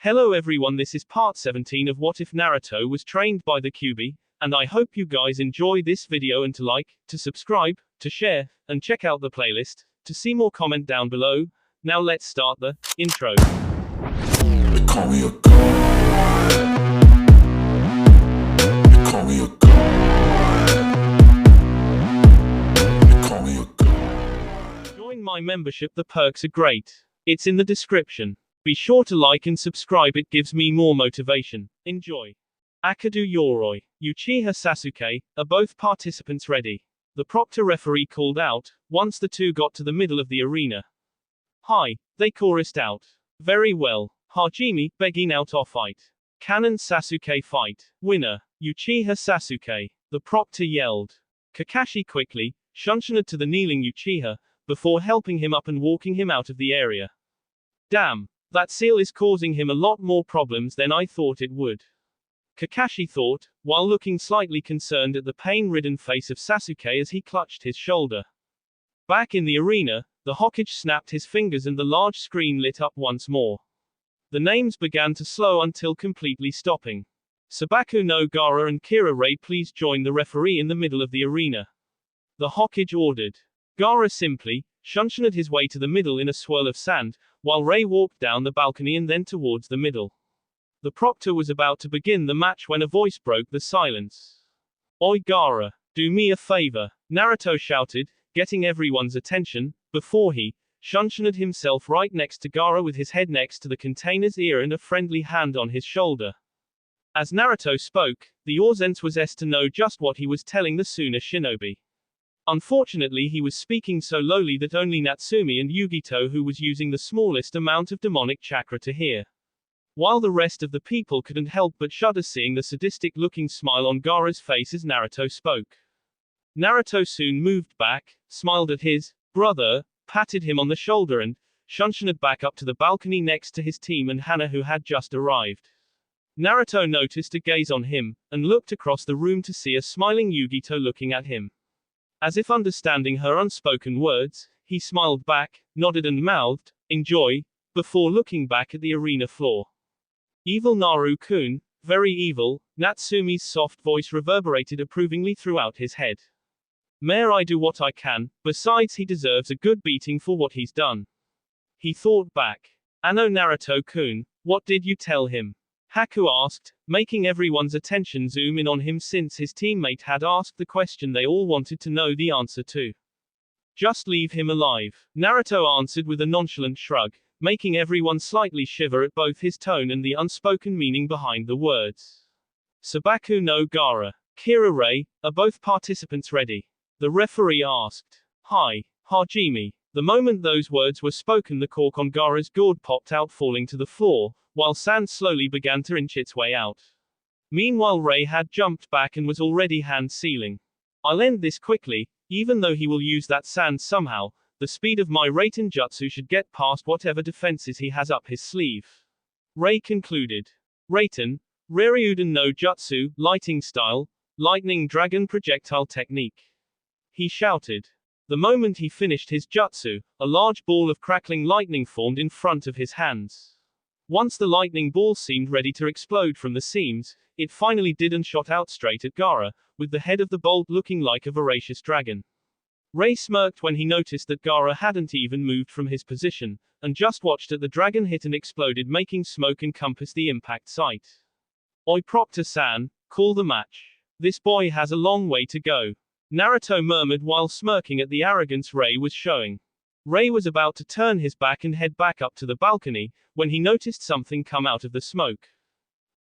Hello everyone, this is part 17 of What If Naruto Was Trained by the Kyuubi, and I hope you guys enjoy this video and to like, to subscribe, to share, and check out the playlist, to see more comment down below. Now let's start the intro. They call me a god. They call me a god. They call me a god. Join my membership, the perks are great. It's in the description. Be sure to like and subscribe, it gives me more motivation. Enjoy. Akadu Yoroi, Uchiha Sasuke, are both participants ready? The proctor referee called out, once the two got to the middle of the arena. Hi, they chorused out. Very well. Hajime, begging out our fight. Canon Sasuke fight. Winner, Uchiha Sasuke. The proctor yelled. Kakashi quickly shunted to the kneeling Uchiha, before helping him up and walking him out of the area. Damn. That seal is causing him a lot more problems than I thought it would. Kakashi thought, while looking slightly concerned at the pain-ridden face of Sasuke as he clutched his shoulder. Back in the arena, the Hokage snapped his fingers and the large screen lit up once more. The names began to slow until completely stopping. Sabaku no Gaara and Kira Ray, please join the referee in the middle of the arena. The Hokage ordered. Gaara simply shunted his way to the middle in a swirl of sand, while Ray walked down the balcony and then towards the middle. The proctor was about to begin the match when a voice broke the silence. Oi Gaara, do me a favor, Naruto shouted, getting everyone's attention, before he shunted himself right next to Gaara with his head next to the container's ear and a friendly hand on his shoulder. As Naruto spoke, the audience was asked to know just what he was telling the Suna shinobi. Unfortunately, he was speaking so lowly that only Natsumi and Yugito, who was using the smallest amount of demonic chakra, to hear. While the rest of the people couldn't help but shudder seeing the sadistic-looking smile on Gaara's face as Naruto spoke. Naruto soon moved back, smiled at his brother, patted him on the shoulder and shunted back up to the balcony next to his team and Hana, who had just arrived. Naruto noticed a gaze on him, and looked across the room to see a smiling Yugito looking at him. As if understanding her unspoken words, he smiled back, nodded and mouthed, "Enjoy," before looking back at the arena floor. Evil Naru-kun, very evil, Natsumi's soft voice reverberated approvingly throughout his head. May I do what I can, besides he deserves a good beating for what he's done. He thought back. Ano Naruto-kun, what did you tell him? Haku asked, making everyone's attention zoom in on him since his teammate had asked the question they all wanted to know the answer to. Just leave him alive, Naruto answered with a nonchalant shrug, making everyone slightly shiver at both his tone and the unspoken meaning behind the words. Sabaku no Gaara, Kira Ray, are both participants ready? The referee asked. Hi, Hajime. The moment those words were spoken, the cork on Gaara's gourd popped out, falling to the floor, while sand slowly began to inch its way out. Meanwhile, Ray had jumped back and was already hand-sealing. I'll end this quickly, even though he will use that sand somehow. The speed of my Raiten Jutsu should get past whatever defenses he has up his sleeve. Ray concluded. Raiten, Reryuden no Jutsu, lighting style, lightning dragon projectile technique. He shouted. The moment he finished his jutsu, a large ball of crackling lightning formed in front of his hands. Once the lightning ball seemed ready to explode from the seams, it finally did and shot out straight at Gaara, with the head of the bolt looking like a voracious dragon. Ray smirked when he noticed that Gaara hadn't even moved from his position, and just watched as the dragon hit and exploded, making smoke encompass the impact site. Oi Proctor-san, call the match. This boy has a long way to go, Naruto murmured while smirking at the arrogance Ray was showing. Ray was about to turn his back and head back up to the balcony, when he noticed something come out of the smoke.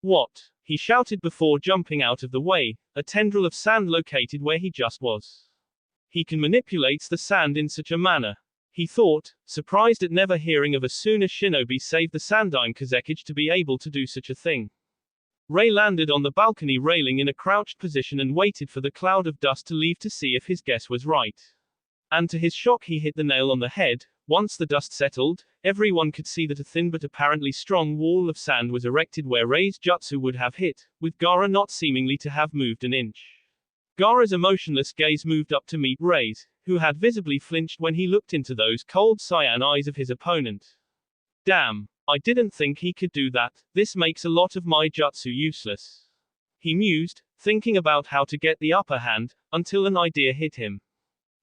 What? He shouted before jumping out of the way, a tendril of sand located where he just was. He can manipulate the sand in such a manner, he thought, surprised at never hearing of a Suna shinobi save the Sandaime Kazekage to be able to do such a thing. Ray landed on the balcony railing in a crouched position and waited for the cloud of dust to leave to see if his guess was right. And to his shock, he hit the nail on the head. Once the dust settled, everyone could see that a thin but apparently strong wall of sand was erected where Ray's jutsu would have hit, with Gaara not seemingly to have moved an inch. Gaara's emotionless gaze moved up to meet Ray's, who had visibly flinched when he looked into those cold cyan eyes of his opponent. Damn. I didn't think he could do that, this makes a lot of my jutsu useless. He mused, thinking about how to get the upper hand, until an idea hit him.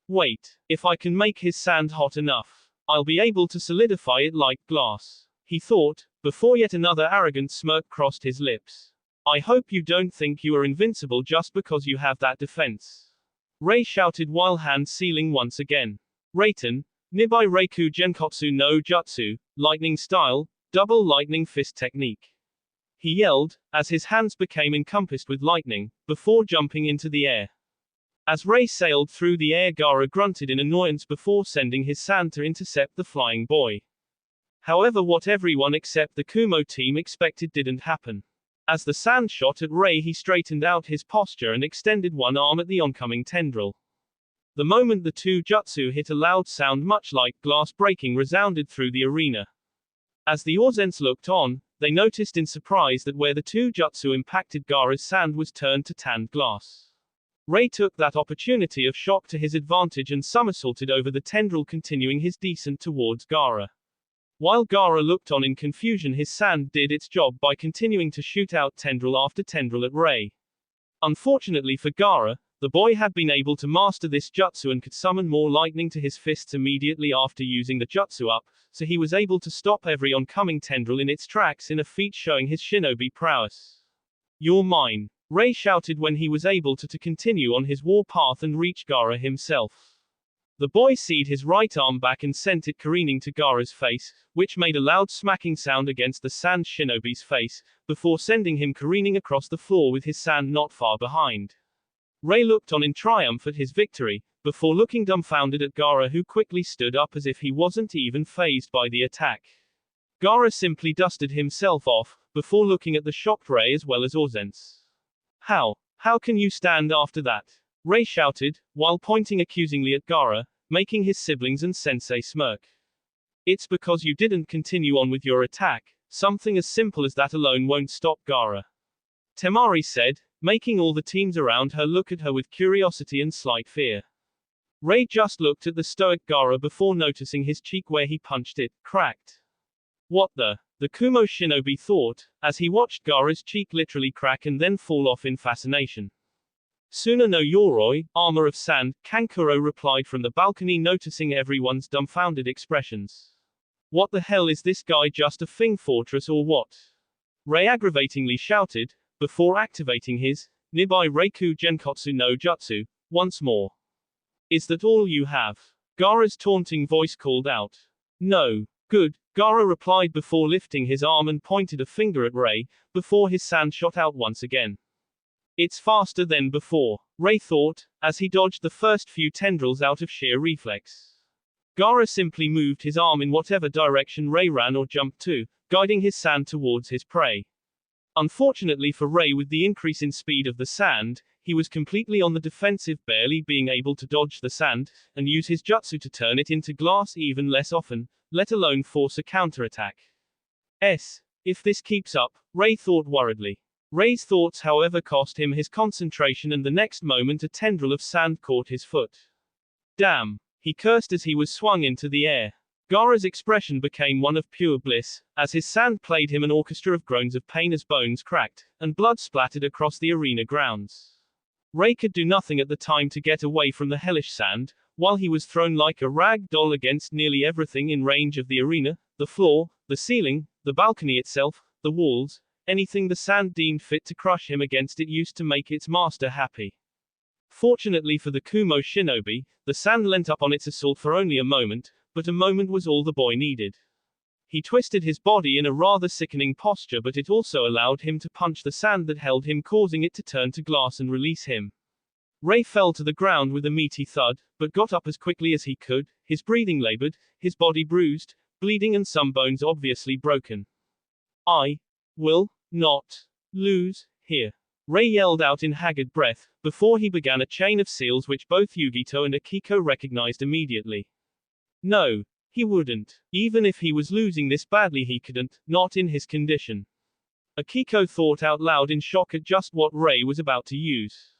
Wait, if I can make his sand hot enough, I'll be able to solidify it like glass, he thought, before yet another arrogant smirk crossed his lips. I hope you don't think you are invincible just because you have that defense. Ray shouted while hand sealing once again. Raiten, Nibai Reiku Genkotsu no Jutsu, lightning style, double lightning fist technique. He yelled, as his hands became encompassed with lightning, before jumping into the air. As Ray sailed through the air, Gaara grunted in annoyance before sending his sand to intercept the flying boy. However, what everyone except the Kumo team expected didn't happen. As the sand shot at Ray, he straightened out his posture and extended one arm at the oncoming tendril. The moment the two jutsu hit, a loud sound much like glass breaking resounded through the arena. As the Orzens looked on, they noticed in surprise that where the two jutsu impacted, Gaara's sand was turned to tanned glass. Ray took that opportunity of shock to his advantage and somersaulted over the tendril, continuing his descent towards Gaara. While Gaara looked on in confusion, his sand did its job by continuing to shoot out tendril after tendril at Ray. Unfortunately for Gaara, the boy had been able to master this jutsu and could summon more lightning to his fists immediately after using the jutsu up, so he was able to stop every oncoming tendril in its tracks in a feat showing his shinobi prowess. You're mine, Ray shouted when he was able to continue on his war path and reach Gaara himself. The boy seed his right arm back and sent it careening to Gaara's face, which made a loud smacking sound against the sand shinobi's face, before sending him careening across the floor with his sand not far behind. Ray looked on in triumph at his victory, before looking dumbfounded at Gaara, who quickly stood up as if he wasn't even fazed by the attack. Gaara simply dusted himself off, before looking at the shocked Ray as well as Orzens. How can you stand after that? Ray shouted, while pointing accusingly at Gaara, making his siblings and sensei smirk. It's because you didn't continue on with your attack, something as simple as that alone won't stop Gaara. Temari said, making all the teams around her look at her with curiosity and slight fear. Ray just looked at the stoic Gaara before noticing his cheek where he punched it, cracked. What the Kumo shinobi thought, as he watched Gaara's cheek literally crack and then fall off in fascination. Suna no Yoroi, armor of sand, Kankuro replied from the balcony, noticing everyone's dumbfounded expressions. What the hell is this guy, just a Fing fortress or what? Ray aggravatingly shouted, before activating his Nibai Reiku Genkotsu no Jutsu, once more. Is that all you have? Gaara's taunting voice called out. No. Good, Gaara replied before lifting his arm and pointed a finger at Ray, before his sand shot out once again. It's faster than before, Ray thought, as he dodged the first few tendrils out of sheer reflex. Gaara simply moved his arm in whatever direction Ray ran or jumped to, guiding his sand towards his prey. Unfortunately for Ray, with the increase in speed of the sand, he was completely on the defensive, barely being able to dodge the sand, and use his jutsu to turn it into glass even less often, let alone force a counterattack. If this keeps up, Ray thought worriedly. Ray's thoughts, however, cost him his concentration, and the next moment a tendril of sand caught his foot. Damn! He cursed as he was swung into the air. Gaara's expression became one of pure bliss, as his sand played him an orchestra of groans of pain as bones cracked, and blood splattered across the arena grounds. Ray could do nothing at the time to get away from the hellish sand, while he was thrown like a rag doll against nearly everything in range of the arena, the floor, the ceiling, the balcony itself, the walls, anything the sand deemed fit to crush him against. It used to make its master happy. Fortunately for the Kumo shinobi, the sand lent up on its assault for only a moment, but a moment was all the boy needed. He twisted his body in a rather sickening posture, but it also allowed him to punch the sand that held him, causing it to turn to glass and release him. Ray fell to the ground with a meaty thud, but got up as quickly as he could, his breathing labored, his body bruised, bleeding, and some bones obviously broken. I will not lose here, Ray yelled out in haggard breath, before he began a chain of seals which both Yugito and Akiko recognized immediately. No, he wouldn't. Even if he was losing this badly, he couldn't, not in his condition. Akiko thought out loud in shock at just what Ray was about to use.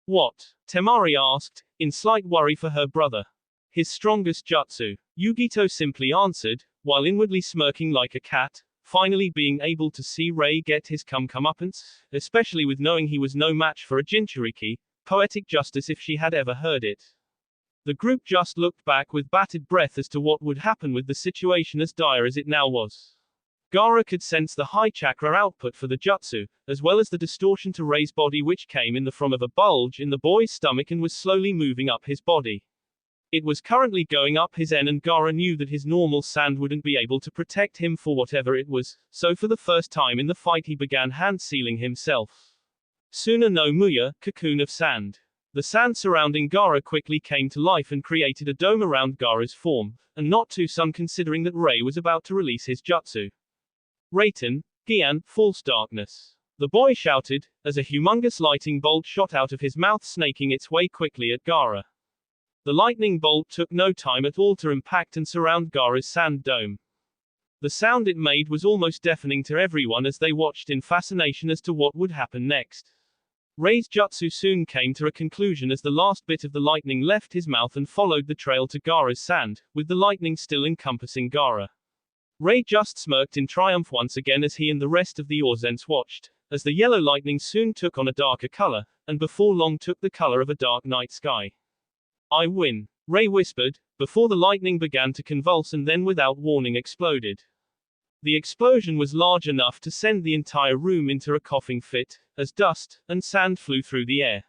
What? Temari asked, in slight worry for her brother. His strongest jutsu. Yugito simply answered, while inwardly smirking like a cat, finally being able to see Ray get his comeuppance, especially with knowing he was no match for a Jinchuriki, poetic justice if she had ever heard it. The group just looked back with bated breath as to what would happen with the situation as dire as it now was. Gaara could sense the high chakra output for the jutsu, as well as the distortion to Ray's body which came in the form of a bulge in the boy's stomach and was slowly moving up his body. It was currently going up his N and Gaara knew that his normal sand wouldn't be able to protect him for whatever it was, so for the first time in the fight he began hand-sealing himself. Suna no Muya, cocoon of sand. The sand surrounding Gaara quickly came to life and created a dome around Gaara's form, and not too soon considering that Ray was about to release his jutsu. Raiton, Gian, false darkness. The boy shouted, as a humongous lightning bolt shot out of his mouth snaking its way quickly at Gaara. The lightning bolt took no time at all to impact and surround Gaara's sand dome. The sound it made was almost deafening to everyone as they watched in fascination as to what would happen next. Ray's jutsu soon came to a conclusion as the last bit of the lightning left his mouth and followed the trail to Gaara's sand, with the lightning still encompassing Gaara. Ray just smirked in triumph once again as he and the rest of the Orzens watched, as the yellow lightning soon took on a darker color, and before long took the color of a dark night sky. I win, Ray whispered, before the lightning began to convulse and then without warning exploded. The explosion was large enough to send the entire room into a coughing fit, as dust and sand flew through the air.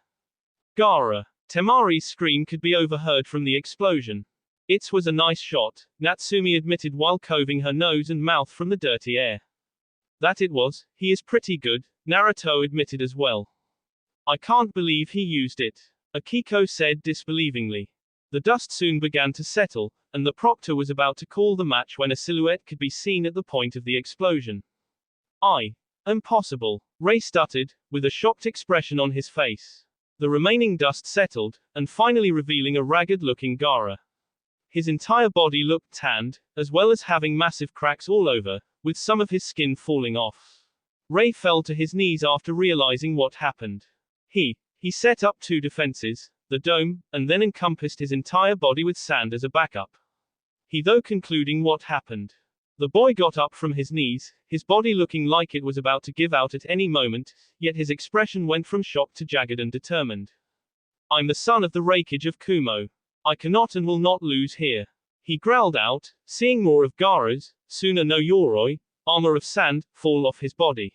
Gaara. Temari's scream could be overheard from the explosion. It was a nice shot, Natsumi admitted while coving her nose and mouth from the dirty air. That it was, he is pretty good, Naruto admitted as well. I can't believe he used it, Akiko said disbelievingly. The dust soon began to settle, and the proctor was about to call the match when a silhouette could be seen at the point of the explosion. Impossible, Ray stuttered, with a shocked expression on his face. The remaining dust settled, and finally revealing a ragged-looking Gaara. His entire body looked tanned, as well as having massive cracks all over, with some of his skin falling off. Ray fell to his knees after realizing what happened. He set up two defenses, the dome, and then encompassed his entire body with sand as a backup. Though concluding what happened. The boy got up from his knees, his body looking like it was about to give out at any moment, yet his expression went from shocked to jagged and determined. I'm the son of the Raikage of Kumo. I cannot and will not lose here. He growled out, seeing more of Gaara's, Suna no Yoroi, armor of sand, fall off his body.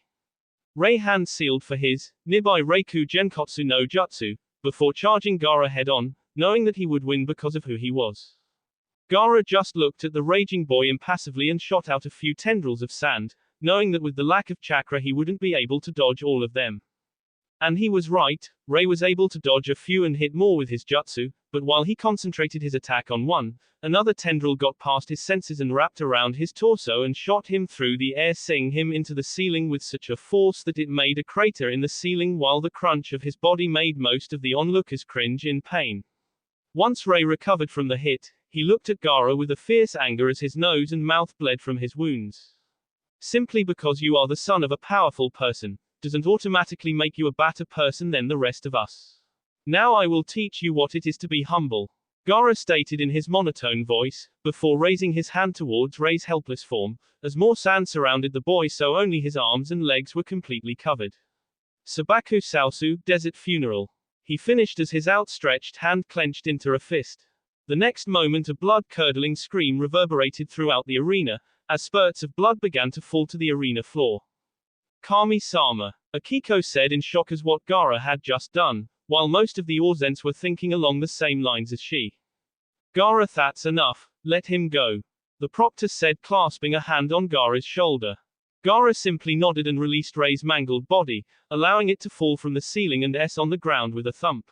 Ray hand sealed for his, Nibai Reiku Genkotsu no Jutsu, before charging Gaara head-on, knowing that he would win because of who he was. Gaara just looked at the raging boy impassively and shot out a few tendrils of sand, knowing that with the lack of chakra he wouldn't be able to dodge all of them. And he was right, Ray was able to dodge a few and hit more with his jutsu, but while he concentrated his attack on one, another tendril got past his senses and wrapped around his torso and shot him through the air, sending him into the ceiling with such a force that it made a crater in the ceiling while the crunch of his body made most of the onlookers cringe in pain. Once Ray recovered from the hit, he looked at Gaara with a fierce anger as his nose and mouth bled from his wounds. Simply because you are the son of a powerful person, doesn't automatically make you a better person than the rest of us. Now I will teach you what it is to be humble, Gaara stated in his monotone voice, before raising his hand towards Ray's helpless form, as more sand surrounded the boy so only his arms and legs were completely covered. Sabaku Sausu, Desert Funeral. He finished as his outstretched hand clenched into a fist. The next moment a blood-curdling scream reverberated throughout the arena, as spurts of blood began to fall to the arena floor. Kami-sama, Akiko said in shock as what Gaara had just done, while most of the Orzens were thinking along the same lines as she. Gaara, that's enough, let him go, the proctor said, clasping a hand on Gaara's shoulder. Gaara simply nodded and released Ray's mangled body, allowing it to fall from the ceiling and on the ground with a thump.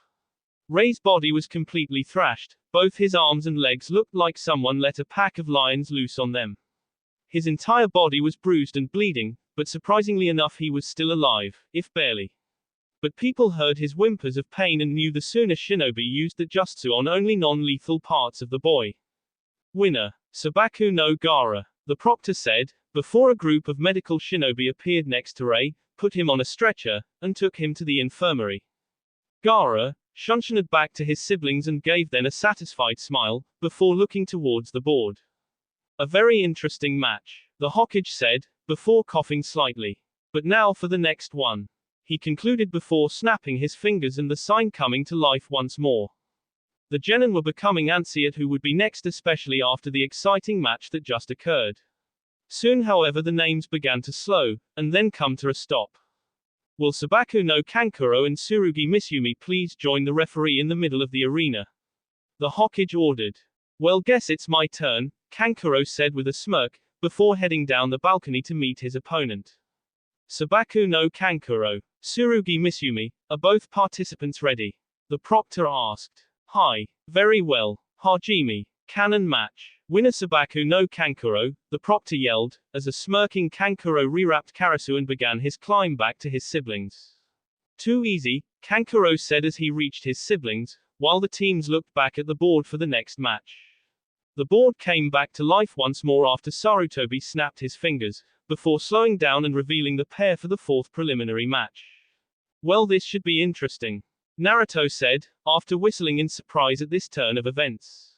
Ray's body was completely thrashed, both his arms and legs looked like someone let a pack of lions loose on them. His entire body was bruised and bleeding, but surprisingly enough he was still alive, if barely. But people heard his whimpers of pain and knew the Suna shinobi used the jutsu on only non-lethal parts of the boy. Winner. Sabaku no Gaara, the proctor said, before a group of medical shinobi appeared next to Ray, put him on a stretcher, and took him to the infirmary. Gaara shunted back to his siblings and gave them a satisfied smile, before looking towards the board. A very interesting match, the Hokage said, before coughing slightly. But now for the next one. He concluded before snapping his fingers and the sign coming to life once more. The genin were becoming antsy at who would be next, especially after the exciting match that just occurred. Soon, however, the names began to slow, and then come to a stop. Will Sabaku no Kankuro and Tsurugi Mitsumi please join the referee in the middle of the arena? The Hokage ordered. Well, guess it's my turn, Kankuro said with a smirk, before heading down the balcony to meet his opponent. Sabaku no Kankuro, Tsurugi Mitsumi, are both participants ready? The proctor asked. Hi. Very well. Hajime. Canon match. Winner Sabaku no Kankuro, the proctor yelled, as a smirking Kankuro rewrapped Karasu and began his climb back to his siblings. Too easy, Kankuro said as he reached his siblings, while the teams looked back at the board for the next match. The board came back to life once more after Sarutobi snapped his fingers, before slowing down and revealing the pair for the fourth preliminary match. Well, this should be interesting, Naruto said, after whistling in surprise at this turn of events.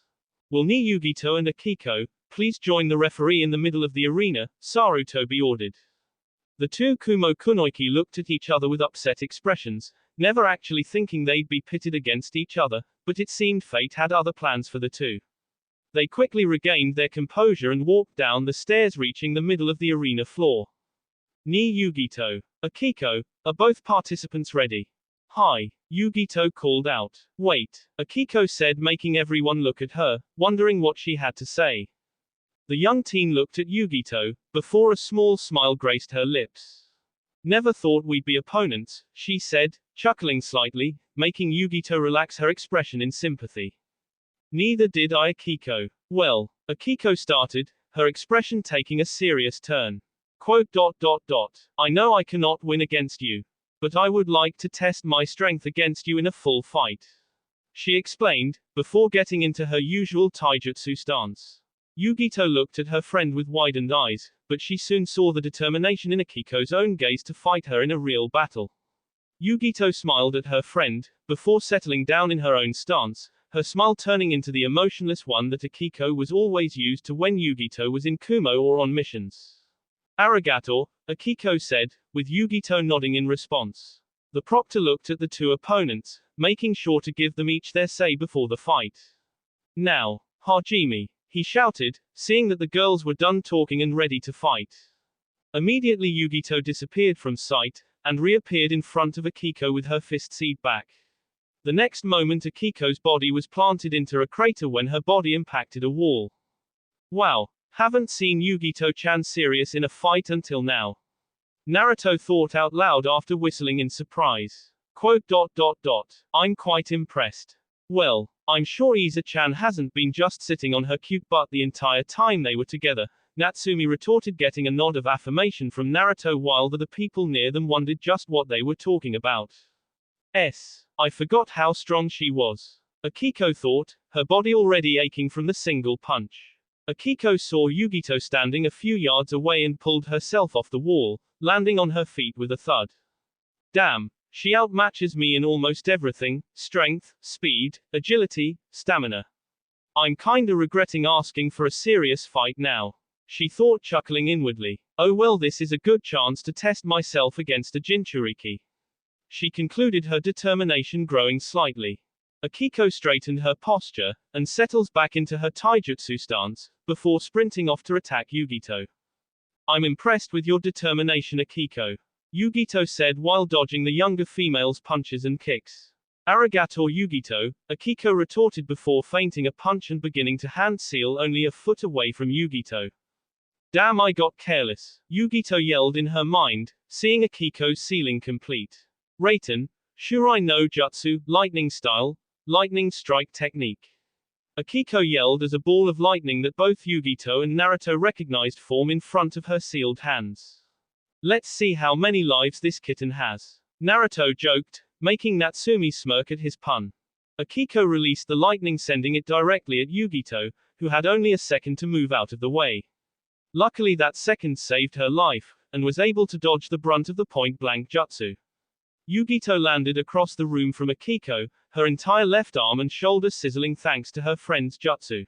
Will Ni Yugito and Akiko please join the referee in the middle of the arena? Sarutobi ordered. The two Kumo Kunoiki looked at each other with upset expressions, never actually thinking they'd be pitted against each other, but it seemed fate had other plans for the two. They quickly regained their composure and walked down the stairs, reaching the middle of the arena floor. Ni Yugito, Akiko, are both participants ready? Hi, Yugito called out. Wait, Akiko said, making everyone look at her, wondering what she had to say. The young teen looked at Yugito, before a small smile graced her lips. Never thought we'd be opponents, she said, chuckling slightly, making Yugito relax her expression in sympathy. Neither did I, Akiko. Well, Akiko started, her expression taking a serious turn. Quote, I know I cannot win against you, but I would like to test my strength against you in a full fight, she explained, before getting into her usual taijutsu stance. Yugito looked at her friend with widened eyes, but she soon saw the determination in Akiko's own gaze to fight her in a real battle. Yugito smiled at her friend, before settling down in her own stance, her smile turning into the emotionless one that Akiko was always used to when Yugito was in Kumo or on missions. Arigato, Akiko said, with Yugito nodding in response. The proctor looked at the two opponents, making sure to give them each their say before the fight. Now, Hajime, he shouted, seeing that the girls were done talking and ready to fight. Immediately Yugito disappeared from sight, and reappeared in front of Akiko with her fist seed back. The next moment Akiko's body was planted into a crater when her body impacted a wall. Wow, haven't seen Yugito-chan serious in a fight until now. Naruto thought out loud after whistling in surprise. Quote, I'm quite impressed. Well, I'm sure Iza-chan hasn't been just sitting on her cute butt the entire time they were together, Natsumi retorted, getting a nod of affirmation from Naruto while the people near them wondered just what they were talking about. I forgot how strong she was, Akiko thought, her body already aching from the single punch. Akiko saw Yugito standing a few yards away and pulled herself off the wall, landing on her feet with a thud. Damn, she outmatches me in almost everything: strength, speed, agility, stamina. I'm kinda regretting asking for a serious fight now, she thought, chuckling inwardly. Oh well, this is a good chance to test myself against a Jinchuriki. She concluded, her determination growing slightly. Akiko straightened her posture, and settles back into her taijutsu stance, before sprinting off to attack Yugito. I'm impressed with your determination, Akiko, Yugito said while dodging the younger female's punches and kicks. Arigato, Yugito, Akiko retorted before feinting a punch and beginning to hand seal only a foot away from Yugito. Damn, I got careless, Yugito yelled in her mind, seeing Akiko's sealing complete. Raiten, Shurai no Jutsu, lightning style, lightning strike technique. Akiko yelled as a ball of lightning that both Yugito and Naruto recognized form in front of her sealed hands. Let's see how many lives this kitten has, Naruto joked, making Natsumi smirk at his pun. Akiko released the lightning, sending it directly at Yugito, who had only a second to move out of the way. Luckily that second saved her life, and was able to dodge the brunt of the point-blank jutsu. Yugito landed across the room from Akiko, her entire left arm and shoulder sizzling thanks to her friend's jutsu.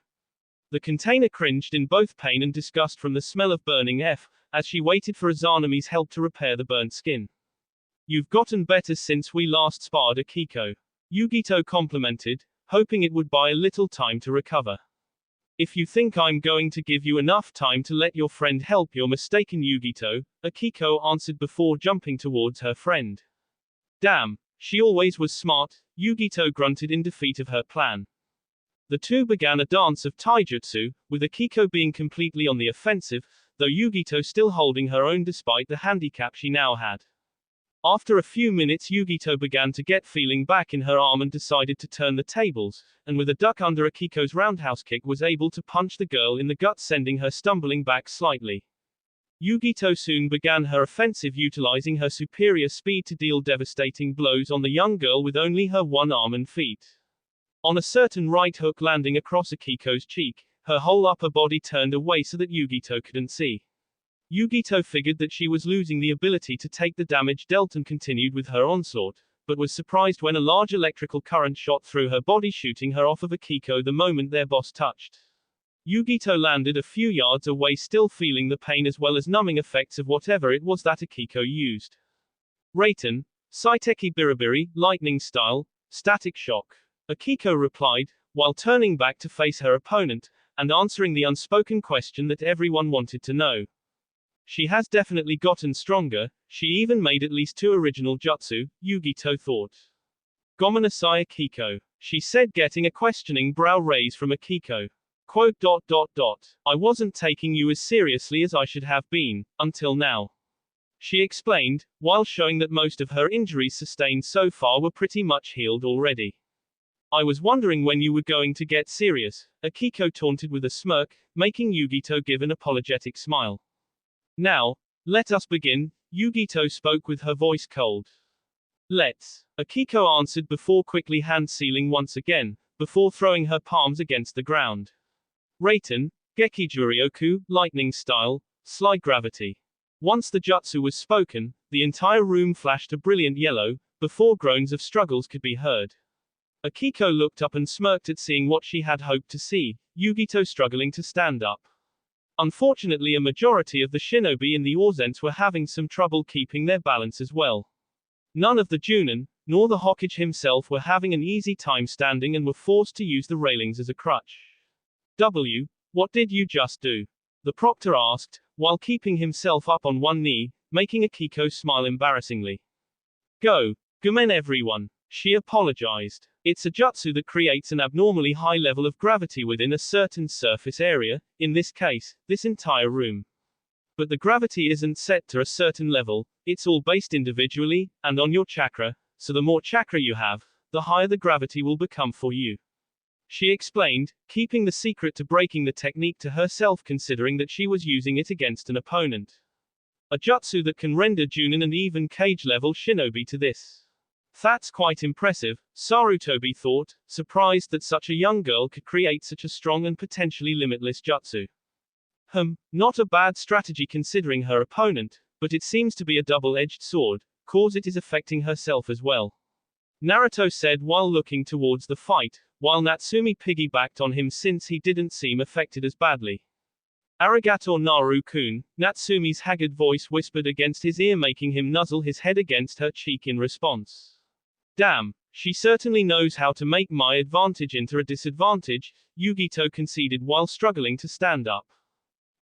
The container cringed in both pain and disgust from the smell of burning as she waited for Azanami's help to repair the burnt skin. You've gotten better since we last sparred, Akiko. Yugito complimented, hoping it would buy a little time to recover. If you think I'm going to give you enough time to let your friend help, you're mistaken, Yugito, Akiko answered before jumping towards her friend. Damn, she always was smart, Yugito grunted in defeat of her plan. The two began a dance of taijutsu, with Akiko being completely on the offensive, though Yugito still holding her own despite the handicap she now had. After a few minutes, Yugito began to get feeling back in her arm and decided to turn the tables, and with a duck under Akiko's roundhouse kick was able to punch the girl in the gut, sending her stumbling back slightly. Yugito soon began her offensive, utilizing her superior speed to deal devastating blows on the young girl with only her one arm and feet. On a certain right hook landing across Akiko's cheek, her whole upper body turned away so that Yugito couldn't see. Yugito figured that she was losing the ability to take the damage dealt and continued with her onslaught, but was surprised when a large electrical current shot through her body, shooting her off of Akiko the moment their boss touched. Yugito landed a few yards away, still feeling the pain as well as numbing effects of whatever it was that Akiko used. Raiten, Saiteki Biribiri, lightning style, static shock. Akiko replied, while turning back to face her opponent, and answering the unspoken question that everyone wanted to know. She has definitely gotten stronger, she even made at least 2 original jutsu, Yugito thought. Gomenasai Akiko, she said, getting a questioning brow raise from Akiko. Quote, ... I wasn't taking you as seriously as I should have been, until now. She explained, while showing that most of her injuries sustained so far were pretty much healed already. I was wondering when you were going to get serious, Akiko taunted with a smirk, making Yugito give an apologetic smile. Now, let us begin, Yugito spoke with her voice cold. Let's, Akiko answered before quickly hand sealing once again, before throwing her palms against the ground. Raiten, Gekijurioku, lightning style, slide gravity. Once the jutsu was spoken, the entire room flashed a brilliant yellow, before groans of struggles could be heard. Akiko looked up and smirked at seeing what she had hoped to see, Yugito struggling to stand up. Unfortunately, a majority of the shinobi in the Orzents were having some trouble keeping their balance as well. None of the Junin, nor the Hokage himself, were having an easy time standing and were forced to use the railings as a crutch. What did you just do? The proctor asked, while keeping himself up on one knee, making Akiko smile embarrassingly. Gomen everyone. She apologized. It's a jutsu that creates an abnormally high level of gravity within a certain surface area, in this case, this entire room. But the gravity isn't set to a certain level, it's all based individually, and on your chakra, so the more chakra you have, the higher the gravity will become for you. She explained, keeping the secret to breaking the technique to herself, considering that she was using it against an opponent. A jutsu that can render Junin and even cage-level shinobi to this. That's quite impressive, Sarutobi thought, surprised that such a young girl could create such a strong and potentially limitless jutsu. Not a bad strategy considering her opponent, but it seems to be a double-edged sword, cause it is affecting herself as well. Naruto said while looking towards the fight, while Natsumi piggybacked on him since he didn't seem affected as badly. Arigato Naru-kun, Natsumi's haggard voice whispered against his ear, making him nuzzle his head against her cheek in response. Damn, she certainly knows how to make my advantage into a disadvantage, Yugito conceded while struggling to stand up.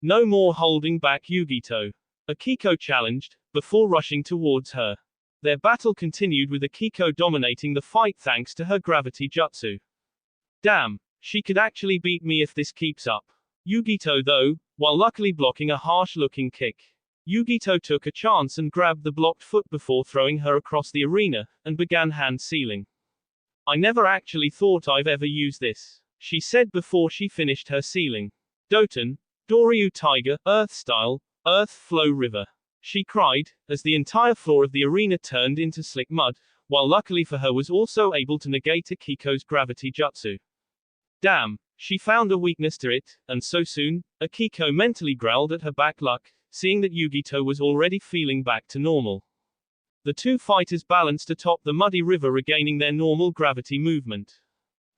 No more holding back, Yugito. Akiko challenged, before rushing towards her. Their battle continued with Akiko dominating the fight thanks to her gravity jutsu. Damn, she could actually beat me if this keeps up. Yugito though, while luckily blocking a harsh-looking kick. Yugito took a chance and grabbed the blocked foot before throwing her across the arena, and began hand sealing. I never actually thought I've ever used this, she said before she finished her sealing. Doton, Doryu Tiger, Earth style, Earth Flow River. She cried, as the entire floor of the arena turned into slick mud, while luckily for her was also able to negate Akiko's gravity jutsu. Damn, she found a weakness to it, and so soon, Akiko mentally growled at her back luck, seeing that Yugito was already feeling back to normal. The two fighters balanced atop the muddy river, regaining their normal gravity movement.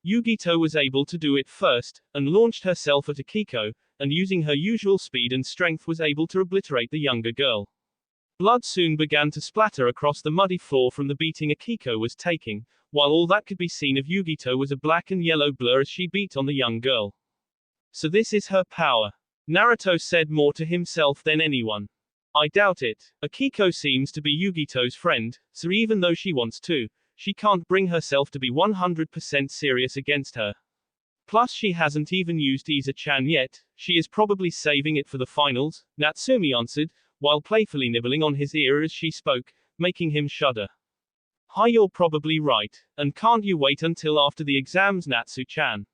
Yugito was able to do it first, and launched herself at Akiko, and using her usual speed and strength was able to obliterate the younger girl. Blood soon began to splatter across the muddy floor from the beating Akiko was taking, while all that could be seen of Yugito was a black and yellow blur as she beat on the young girl. So this is her power. Naruto said more to himself than anyone. I doubt it. Akiko seems to be Yugito's friend, so even though she wants to, she can't bring herself to be 100% serious against her. Plus she hasn't even used Iza-chan yet, she is probably saving it for the finals, Natsumi answered, while playfully nibbling on his ear as she spoke, making him shudder. Hi, you're probably right, and can't you wait until after the exams, Natsu-chan?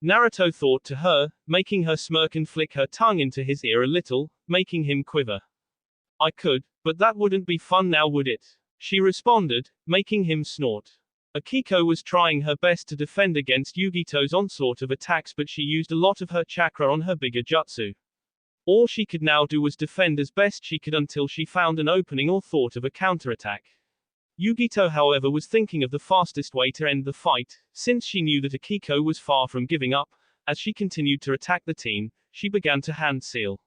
Naruto thought to her, making her smirk and flick her tongue into his ear a little, making him quiver. I could, but that wouldn't be fun now, would it? She responded, making him snort. Akiko was trying her best to defend against Yugito's onslaught of attacks, but she used a lot of her chakra on her bigger jutsu. All she could now do was defend as best she could until she found an opening or thought of a counterattack. Yugito, however, was thinking of the fastest way to end the fight, since she knew that Akiko was far from giving up. As she continued to attack the team, she began to hand seal.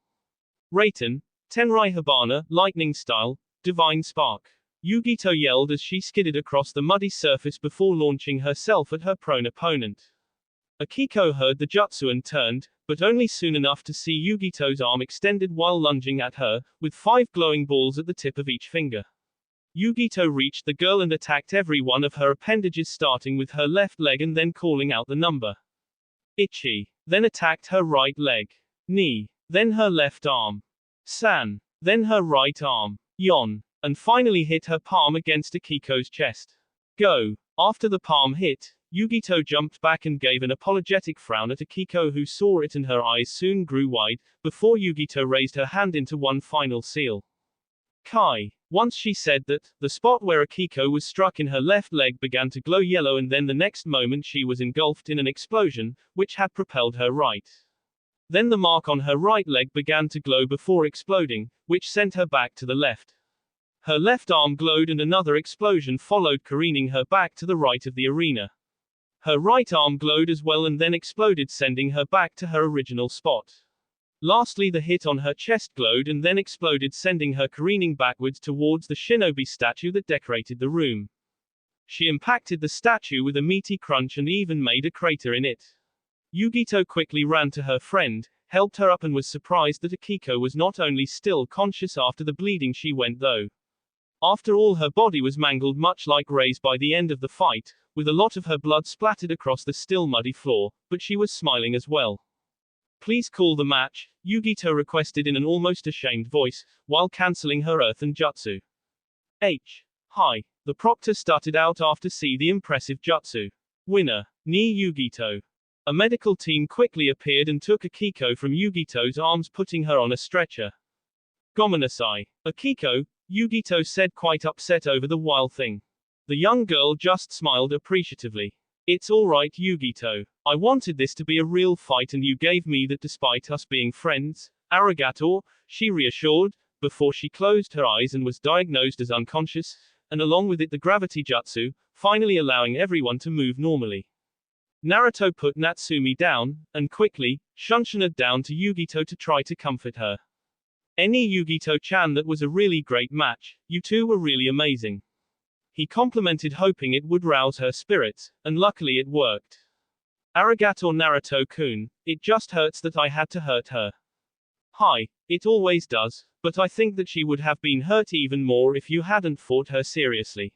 Raiten, Tenrai Hibana, lightning style, divine spark. Yugito yelled as she skidded across the muddy surface before launching herself at her prone opponent. Akiko heard the jutsu and turned, but only soon enough to see Yugito's arm extended while lunging at her, with 5 glowing balls at the tip of each finger. Yugito reached the girl and attacked every one of her appendages, starting with her left leg and then calling out the number. Ichi. Then attacked her right leg. Ni. Then her left arm. San. Then her right arm. Yon. And finally hit her palm against Akiko's chest. Go. After the palm hit, Yugito jumped back and gave an apologetic frown at Akiko, who saw it, and her eyes soon grew wide, before Yugito raised her hand into one final seal. Kai. Once she said that, the spot where Akiko was struck in her left leg began to glow yellow, and then the next moment she was engulfed in an explosion, which had propelled her right. Then the mark on her right leg began to glow before exploding, which sent her back to the left. Her left arm glowed and another explosion followed, careening her back to the right of the arena. Her right arm glowed as well and then exploded, sending her back to her original spot. Lastly, the hit on her chest glowed and then exploded, sending her careening backwards towards the shinobi statue that decorated the room. She impacted the statue with a meaty crunch and even made a crater in it. Yugito quickly ran to her friend, helped her up, and was surprised that Akiko was not only still conscious after the bleeding she went though. After all, her body was mangled much like Rei's by the end of the fight, with a lot of her blood splattered across the still muddy floor, but she was smiling as well. Please call the match, Yugito requested in an almost ashamed voice, while cancelling her earthen jutsu. Hi. The proctor stuttered out after see the impressive jutsu. Winner. Ni Yugito. A medical team quickly appeared and took Akiko from Yugito's arms, putting her on a stretcher. Gomenasai. Akiko, Yugito said, quite upset over the wild thing. The young girl just smiled appreciatively. It's alright, Yugito. I wanted this to be a real fight and you gave me that despite us being friends. Arigato, she reassured, before she closed her eyes and was diagnosed as unconscious, and along with it the gravity jutsu, finally allowing everyone to move normally. Naruto put Natsumi down, and quickly, shunshined down to Yugito to try to comfort her. Any Yugito-chan, that was a really great match, you two were really amazing. He complimented, hoping it would rouse her spirits, and luckily it worked. Arigato Naruto-kun, it just hurts that I had to hurt her. Hi, it always does, but I think that she would have been hurt even more if you hadn't fought her seriously.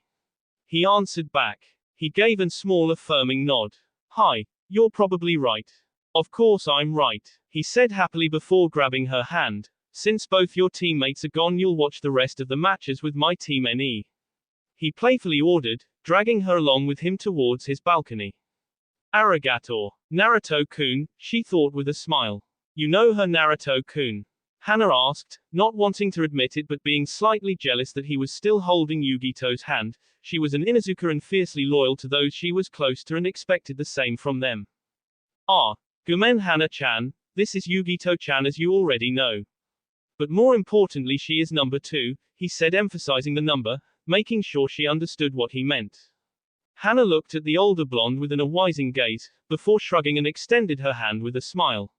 He answered back. He gave a small affirming nod. Hi, you're probably right. Of course I'm right, he said happily before grabbing her hand. Since both your teammates are gone, you'll watch the rest of the matches with my team NE. He playfully ordered, dragging her along with him towards his balcony. Arigato, Naruto-kun, she thought with a smile. You know her, Naruto-kun? Hana asked, not wanting to admit it but being slightly jealous that he was still holding Yugito's hand. She was an Inuzuka and fiercely loyal to those she was close to and expected the same from them. Ah, Gumen Hana-chan, this is Yugito-chan, as you already know. But more importantly, she is number 2, he said, emphasizing the number, making sure she understood what he meant. Hana looked at the older blonde with an awising gaze, before shrugging and extended her hand with a smile.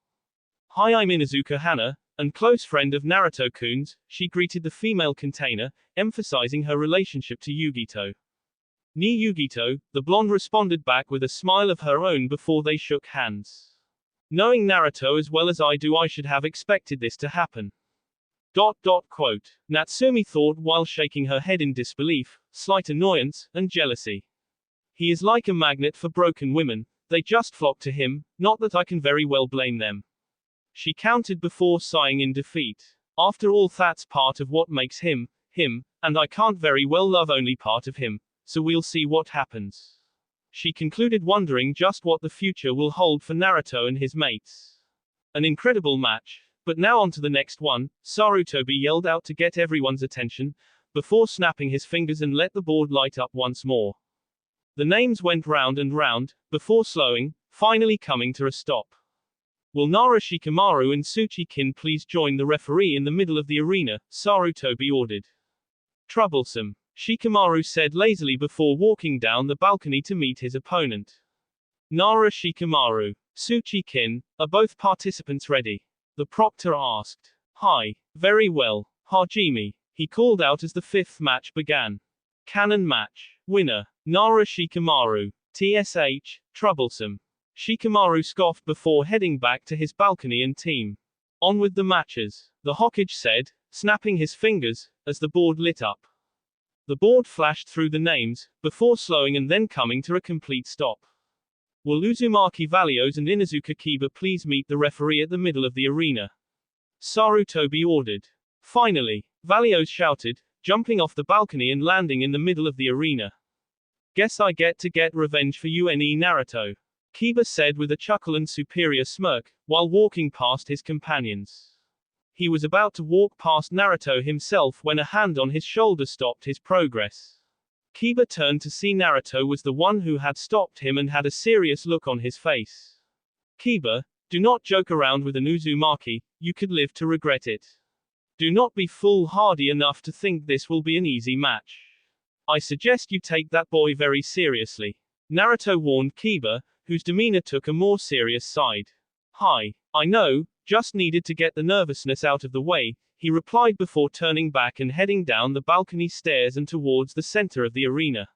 Hi, I'm Inuzuka Hana, and close friend of Naruto-kun's, she greeted the female container, emphasizing her relationship to Yugito. Ni Yugito, the blonde responded back with a smile of her own before they shook hands. Knowing Naruto as well as I do, I should have expected this to happen. Quote. Natsumi thought while shaking her head in disbelief, slight annoyance, and jealousy. He is like a magnet for broken women, they just flock to him, not that I can very well blame them. She countered before sighing in defeat. After all, that's part of what makes him, him, and I can't very well love only part of him, so we'll see what happens. She concluded, wondering just what the future will hold for Naruto and his mates. An incredible match. But now on to the next one, Sarutobi yelled out to get everyone's attention, before snapping his fingers and let the board light up once more. The names went round and round, before slowing, finally coming to a stop. Will Nara Shikamaru and Tsuchi-kin please join the referee in the middle of the arena, Sarutobi ordered. Troublesome, Shikamaru said lazily before walking down the balcony to meet his opponent. Nara Shikamaru, Tsuchi-kin, are both participants ready? The proctor asked. Hi. Very well, Hajime, he called out as the fifth match began. Canon match. Winner, Nara Shikamaru. TSH, troublesome. Shikamaru scoffed before heading back to his balcony and team. On with the matches, the Hokage said, snapping his fingers, as the board lit up. The board flashed through the names, before slowing and then coming to a complete stop. Will Uzumaki Valios and Inuzuka Kiba please meet the referee at the middle of the arena? Sarutobi ordered. Finally, Valios shouted, jumping off the balcony and landing in the middle of the arena. Guess I get to get revenge for you, Naruto. Kiba said with a chuckle and superior smirk, while walking past his companions. He was about to walk past Naruto himself when a hand on his shoulder stopped his progress. Kiba turned to see Naruto was the one who had stopped him and had a serious look on his face. Kiba, do not joke around with an Uzumaki, you could live to regret it. Do not be foolhardy enough to think this will be an easy match. I suggest you take that boy very seriously. Naruto warned Kiba, whose demeanor took a more serious side. Hi, I know, just needed to get the nervousness out of the way, he replied before turning back and heading down the balcony stairs and towards the center of the arena.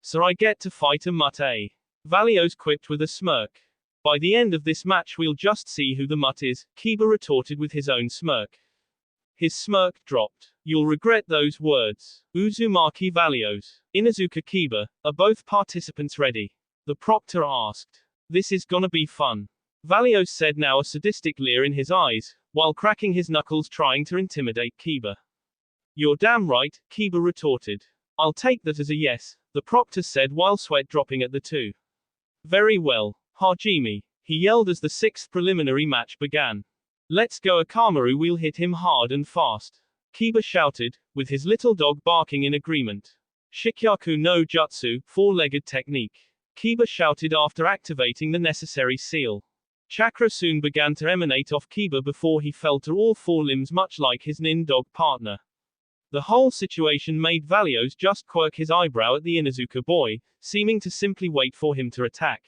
So I get to fight a mutt, eh? Valios quipped with a smirk. By the end of this match we'll just see who the mutt is, Kiba retorted with his own smirk. His smirk dropped. You'll regret those words. Uzumaki Valios, Inuzuka Kiba, are both participants ready? The proctor asked. This is gonna be fun. Valios said, now a sadistic leer in his eyes, while cracking his knuckles trying to intimidate Kiba. You're damn right, Kiba retorted. I'll take that as a yes, the proctor said while sweat dropping at the two. Very well, Hajime, he yelled as the sixth preliminary match began. Let's go Akamaru, we'll hit him hard and fast. Kiba shouted, with his little dog barking in agreement. Shikyaku no Jutsu, four-legged technique. Kiba shouted after activating the necessary seal. Chakra soon began to emanate off Kiba before he fell to all four limbs much like his nin dog partner. The whole situation made Valios just quirk his eyebrow at the Inuzuka boy, seeming to simply wait for him to attack.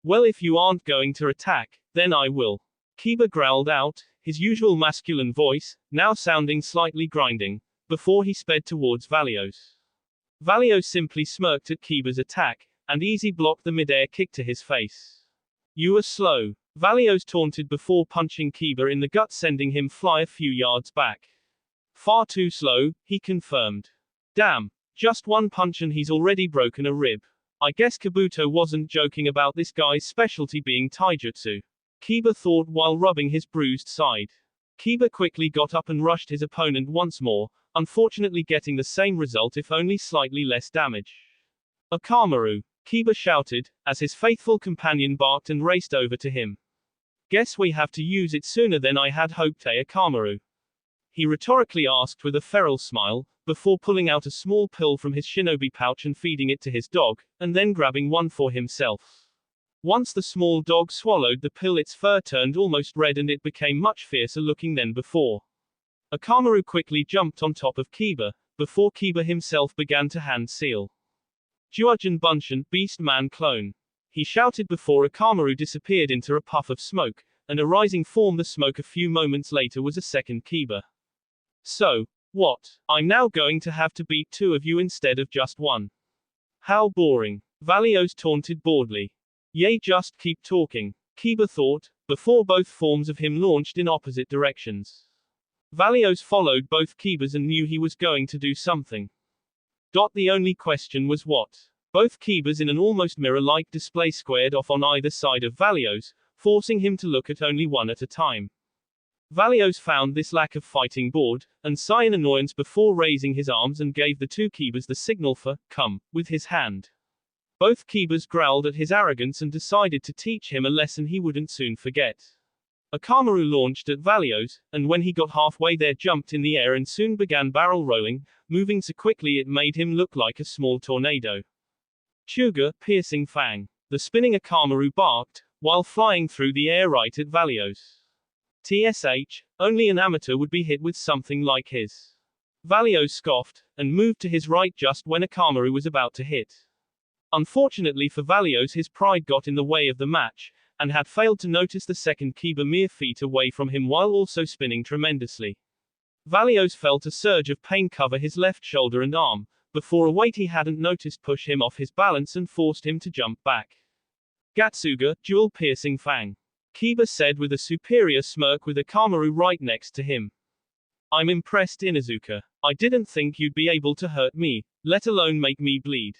Well, if you aren't going to attack, then I will. Kiba growled out, his usual masculine voice, now sounding slightly grinding, before he sped towards Valios. Valios simply smirked at Kiba's attack, and easy blocked the mid-air kick to his face. You are slow. Valios taunted before punching Kiba in the gut, sending him fly a few yards back. Far too slow, he confirmed. Damn. Just one punch and he's already broken a rib. I guess Kabuto wasn't joking about this guy's specialty being taijutsu. Kiba thought while rubbing his bruised side. Kiba quickly got up and rushed his opponent once more, unfortunately getting the same result if only slightly less damage. Akamaru, Kiba shouted, as his faithful companion barked and raced over to him. Guess we have to use it sooner than I had hoped, Akamaru? He rhetorically asked with a feral smile, before pulling out a small pill from his shinobi pouch and feeding it to his dog, and then grabbing one for himself. Once the small dog swallowed the pill, its fur turned almost red and it became much fiercer looking than before. Akamaru quickly jumped on top of Kiba, before Kiba himself began to hand seal. Juujin Bunshin, Beast Man clone. He shouted before Akamaru disappeared into a puff of smoke, and a rising form the smoke a few moments later was a second Kiba. So, what? I'm now going to have to beat two of you instead of just one. How boring. Valios taunted boredly. Yay, just keep talking, Kiba thought, before both forms of him launched in opposite directions. Valios followed both Kibas and knew he was going to do something. The only question was what. Both Kibas in an almost mirror-like display squared off on either side of Valios, forcing him to look at only one at a time. Valios found this lack of fighting bored, and sighed in annoyance before raising his arms and gave the two Kibas the signal for, come, with his hand. Both Kibas growled at his arrogance and decided to teach him a lesson he wouldn't soon forget. Akamaru launched at Valios, and when he got halfway there jumped in the air and soon began barrel rolling, moving so quickly it made him look like a small tornado. Chuga, piercing fang. The spinning Akamaru barked, while flying through the air right at Valios. TSH, only an amateur would be hit with something like his. Valios scoffed, and moved to his right just when Akamaru was about to hit. Unfortunately for Valios, his pride got in the way of the match, and had failed to notice the second Kiba mere feet away from him while also spinning tremendously. Valios felt a surge of pain cover his left shoulder and arm, before a weight he hadn't noticed push him off his balance and forced him to jump back. Gatsuga, dual piercing fang. Kiba said with a superior smirk with Akamaru right next to him. I'm impressed, Inuzuka. I didn't think you'd be able to hurt me, let alone make me bleed.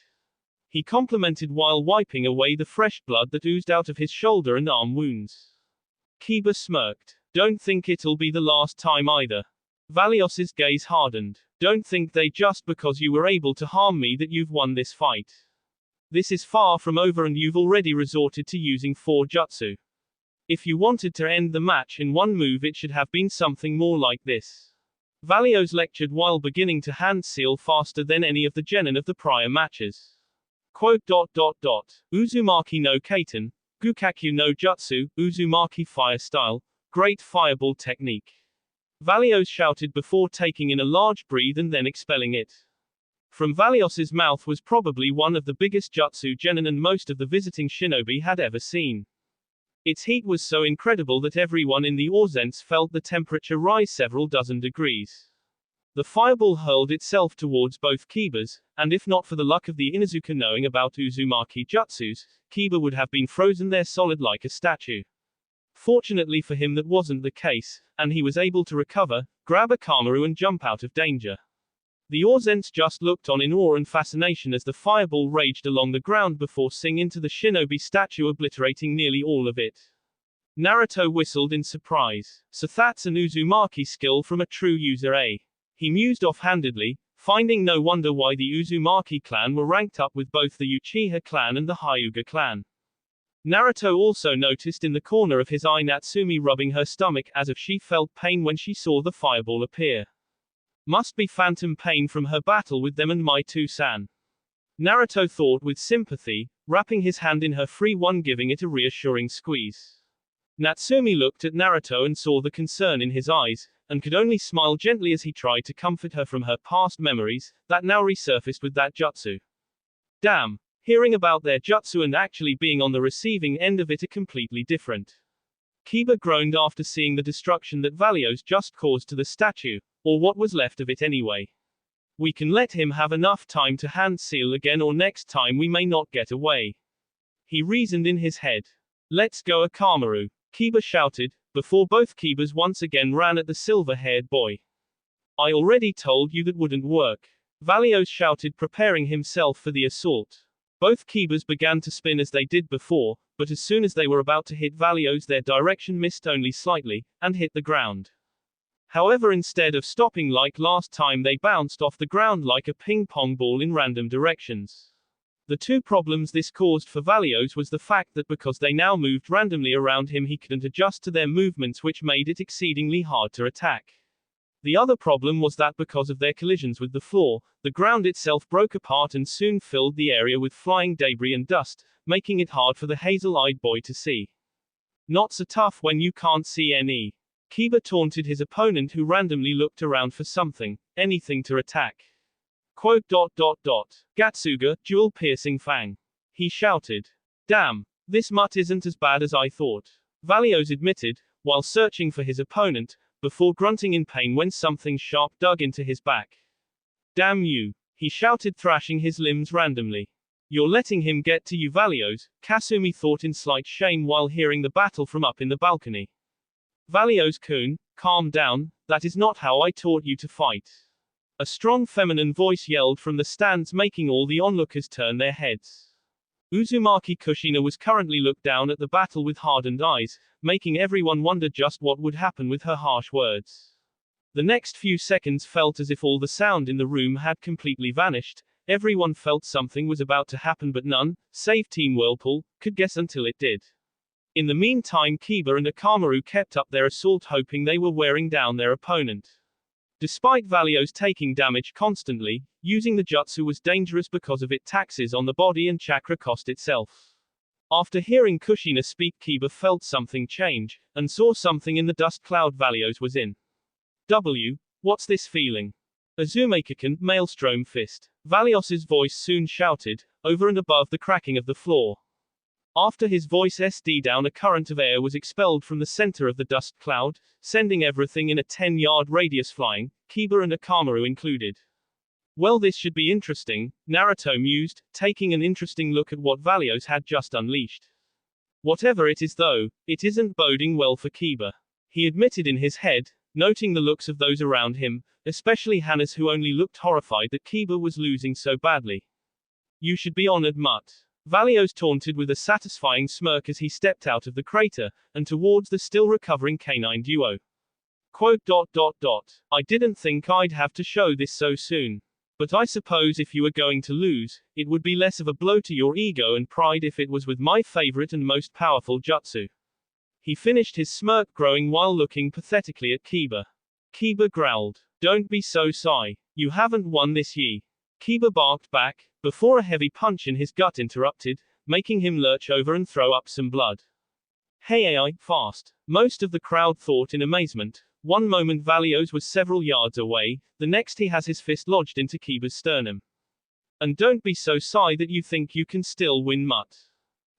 He complimented while wiping away the fresh blood that oozed out of his shoulder and arm wounds. Kiba smirked. Don't think it'll be the last time either. Valios's gaze hardened. Don't think they just because you were able to harm me that you've won this fight. This is far from over and you've already resorted to using 4 jutsu. If you wanted to end the match in one move it should have been something more like this. Valios lectured while beginning to hand seal faster than any of the genin of the prior matches. Quote, Uzumaki no Kaiten, Gukakyu no Jutsu, Uzumaki fire style, great fireball technique. Valios shouted before taking in a large breath and then expelling it. From Valios's mouth was probably one of the biggest jutsu genin and most of the visiting shinobi had ever seen. Its heat was so incredible that everyone in the Ausense felt the temperature rise several dozen degrees. The fireball hurled itself towards both Kibas, and if not for the luck of the Inuzuka knowing about Uzumaki jutsus, Kiba would have been frozen there solid like a statue. Fortunately for him that wasn't the case, and he was able to recover, grab Akamaru and jump out of danger. The Ausense just looked on in awe and fascination as the fireball raged along the ground before sinking into the shinobi statue, obliterating nearly all of it. Naruto whistled in surprise. So that's an Uzumaki skill from a true user, eh? He mused offhandedly, finding no wonder why the Uzumaki clan were ranked up with both the Uchiha clan and the Hyuga clan. Naruto also noticed in the corner of his eye Natsumi rubbing her stomach as if she felt pain when she saw the fireball appear. Must be phantom pain from her battle with them and Mai-2-san. Naruto thought with sympathy, wrapping his hand in her free one, giving it a reassuring squeeze. Natsumi looked at Naruto and saw the concern in his eyes, and could only smile gently as he tried to comfort her from her past memories, that now resurfaced with that jutsu. Damn, hearing about their jutsu and actually being on the receiving end of it are completely different. Kiba groaned after seeing the destruction that Valios just caused to the statue, or what was left of it anyway. We can let him have enough time to hand seal again, or next time we may not get away. He reasoned in his head. Let's go, Akamaru, Kiba shouted, before both Kibas once again ran at the silver-haired boy. I already told you that wouldn't work. Valios shouted, preparing himself for the assault. Both Kibas began to spin as they did before, but as soon as they were about to hit Valios their direction missed only slightly, and hit the ground. However, instead of stopping like last time they bounced off the ground like a ping-pong ball in random directions. The two problems this caused for Valios was the fact that because they now moved randomly around him he couldn't adjust to their movements, which made it exceedingly hard to attack. The other problem was that because of their collisions with the floor, the ground itself broke apart and soon filled the area with flying debris and dust, making it hard for the hazel-eyed boy to see. Not so tough when you can't see any. Kiba taunted his opponent, who randomly looked around for something, anything to attack. Quote. Gatsuga, jewel-piercing fang. He shouted. Damn. This mutt isn't as bad as I thought. Valios admitted, while searching for his opponent, before grunting in pain when something sharp dug into his back. Damn you. He shouted, thrashing his limbs randomly. You're letting him get to you, Valios, Kasumi thought in slight shame while hearing the battle from up in the balcony. Valios-kun, calm down, that is not how I taught you to fight. A strong feminine voice yelled from the stands, making all the onlookers turn their heads. Uzumaki Kushina was currently looked down at the battle with hardened eyes, making everyone wonder just what would happen with her harsh words. The next few seconds felt as if all the sound in the room had completely vanished. Everyone felt something was about to happen, but none, save Team Whirlpool, could guess until it did. In the meantime, Kiba and Akamaru kept up their assault, hoping they were wearing down their opponent. Despite Valios taking damage constantly, using the jutsu was dangerous because of its taxes on the body and chakra cost itself. After hearing Kushina speak, Kiba felt something change, and saw something in the dust cloud Valios was in. What's this feeling? Azumaki-kun, maelstrom fist. Valios's voice soon shouted, over and above the cracking of the floor. After his voice SD down, a current of air was expelled from the center of the dust cloud, sending everything in a 10-yard radius flying, Kiba and Akamaru included. Well, this should be interesting, Naruto mused, taking an interesting look at what Valios had just unleashed. Whatever it is though, it isn't boding well for Kiba. He admitted in his head, noting the looks of those around him, especially Hana's, who only looked horrified that Kiba was losing so badly. You should be honored, mutt. Valios taunted with a satisfying smirk as he stepped out of the crater, and towards the still recovering canine duo. Quote. I didn't think I'd have to show this so soon. But I suppose if you were going to lose, it would be less of a blow to your ego and pride if it was with my favorite and most powerful jutsu. He finished his smirk growing while looking pathetically at Kiba. Kiba growled. Don't be so sigh. You haven't won this ye. Kiba barked back, before a heavy punch in his gut interrupted, making him lurch over and throw up some blood. Hey AI, fast. Most of the crowd thought in amazement. One moment Valios was several yards away, the next he has his fist lodged into Kiba's sternum. And don't be so sigh that you think you can still win, mutt.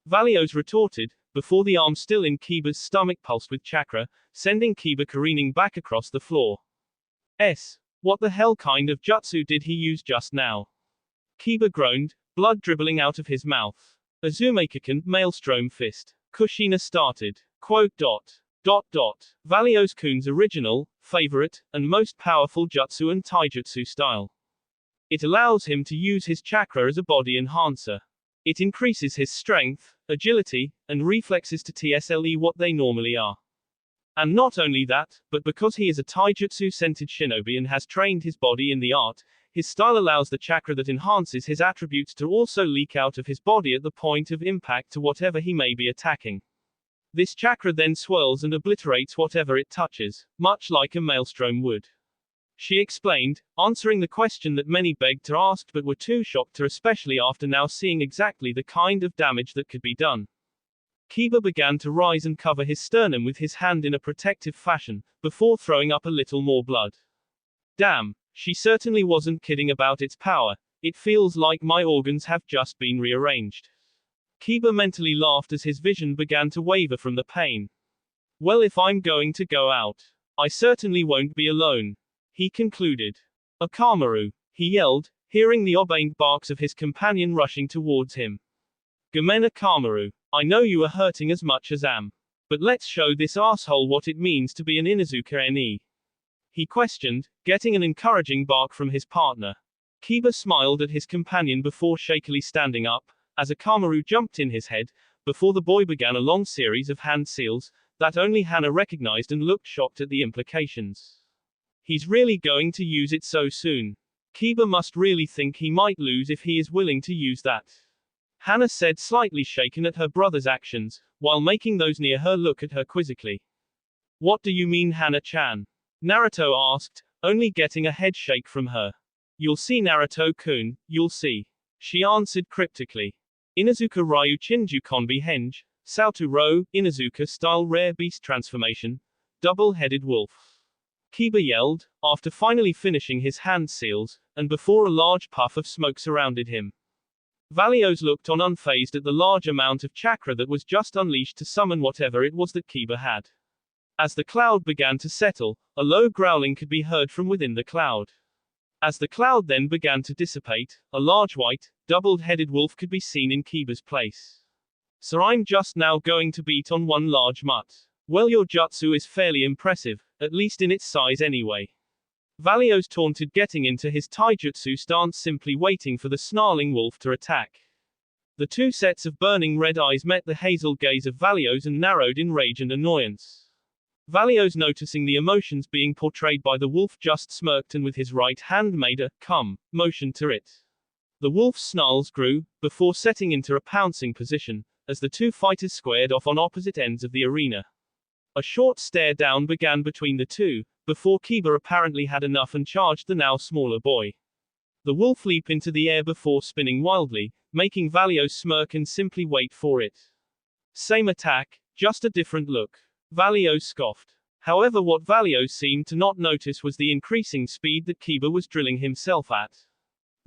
Valios retorted, before the arm still in Kiba's stomach pulsed with chakra, sending Kiba careening back across the floor. What the hell kind of jutsu did he use just now? Kiba groaned, blood dribbling out of his mouth. Azumaki-kun, maelstrom fist. Kushina started. Quote. Valios-kun's original, favorite, and most powerful jutsu and taijutsu style. It allows him to use his chakra as a body enhancer. It increases his strength, agility, and reflexes to TSLE what they normally are. And not only that, but because he is a taijutsu-centered shinobi and has trained his body in the art, his style allows the chakra that enhances his attributes to also leak out of his body at the point of impact to whatever he may be attacking. This chakra then swirls and obliterates whatever it touches, much like a maelstrom would. She explained, answering the question that many begged to ask but were too shocked to, especially after now seeing exactly the kind of damage that could be done. Kiba began to rise and cover his sternum with his hand in a protective fashion, before throwing up a little more blood. Damn, she certainly wasn't kidding about its power. It feels like my organs have just been rearranged. Kiba mentally laughed as his vision began to waver from the pain. Well, if I'm going to go out, I certainly won't be alone. He concluded. Akamaru, he yelled, hearing the obeying barks of his companion rushing towards him. Gomen Akamaru, I know you are hurting as much as am. But let's show this asshole what it means to be an Inuzuka NE. He questioned, getting an encouraging bark from his partner. Kiba smiled at his companion before shakily standing up, as Akamaru jumped in his head, before the boy began a long series of hand seals, that only Hana recognized and looked shocked at the implications. He's really going to use it so soon. Kiba must really think he might lose if he is willing to use that. Hana said, slightly shaken at her brother's actions, while making those near her look at her quizzically. What do you mean, Hana-chan? Naruto asked, only getting a head shake from her. You'll see, Naruto-kun, you'll see. She answered cryptically. Inuzuka Ryu Chinju Konbi Henge, Sautu Ro, Inuzuka style rare beast transformation. Double-headed wolf. Kyuubi yelled, after finally finishing his hand seals, and before a large puff of smoke surrounded him. Valios looked on unfazed at the large amount of chakra that was just unleashed to summon whatever it was that Kyuubi had. As the cloud began to settle, a low growling could be heard from within the cloud. As the cloud then began to dissipate, a large white, double-headed wolf could be seen in Kyuubi's place. So I'm just now going to beat on one large mutt. Well, your jutsu is fairly impressive, at least in its size anyway. Valios taunted, getting into his taijutsu stance, simply waiting for the snarling wolf to attack. The two sets of burning red eyes met the hazel gaze of Valios and narrowed in rage and annoyance. Valios, noticing the emotions being portrayed by the wolf, just smirked and with his right hand made a come motion to it. The wolf's snarls grew, before setting into a pouncing position, as the two fighters squared off on opposite ends of the arena. A short stare down began between the two, before Kyuubi apparently had enough and charged the now smaller boy. The wolf leaped into the air before spinning wildly, making Valios smirk and simply wait for it. Same attack, just a different look. Valios scoffed. However, what Valios seemed to not notice was the increasing speed that Kyuubi was drilling himself at.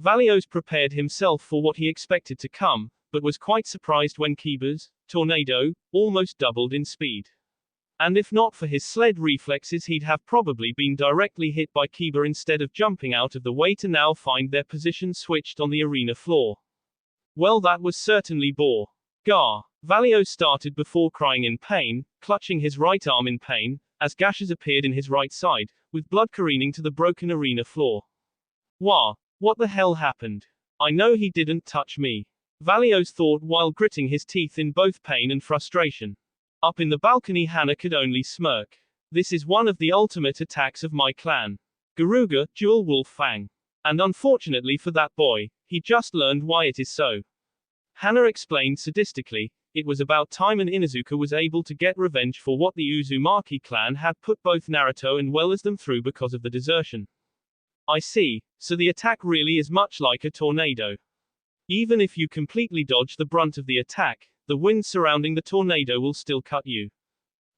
Valios prepared himself for what he expected to come, but was quite surprised when Kyuubi's tornado almost doubled in speed. And if not for his sled reflexes, he'd have probably been directly hit by Kyuubi instead of jumping out of the way to now find their position switched on the arena floor. Well, that was certainly bore. Gah! Valios started before crying in pain, clutching his right arm in pain, as gashes appeared in his right side, with blood careening to the broken arena floor. Wah! What the hell happened? I know he didn't touch me. Valios thought while gritting his teeth in both pain and frustration. Up in the balcony, Hana could only smirk. This is one of the ultimate attacks of my clan. Garuga, Jewel Wolf Fang. And unfortunately for that boy, he just learned why it is so. Hana explained sadistically, it was about time and Inuzuka was able to get revenge for what the Uzumaki clan had put both Naruto and well as them through because of the desertion. I see, so the attack really is much like a tornado. Even if you completely dodge the brunt of the attack, the wind surrounding the tornado will still cut you.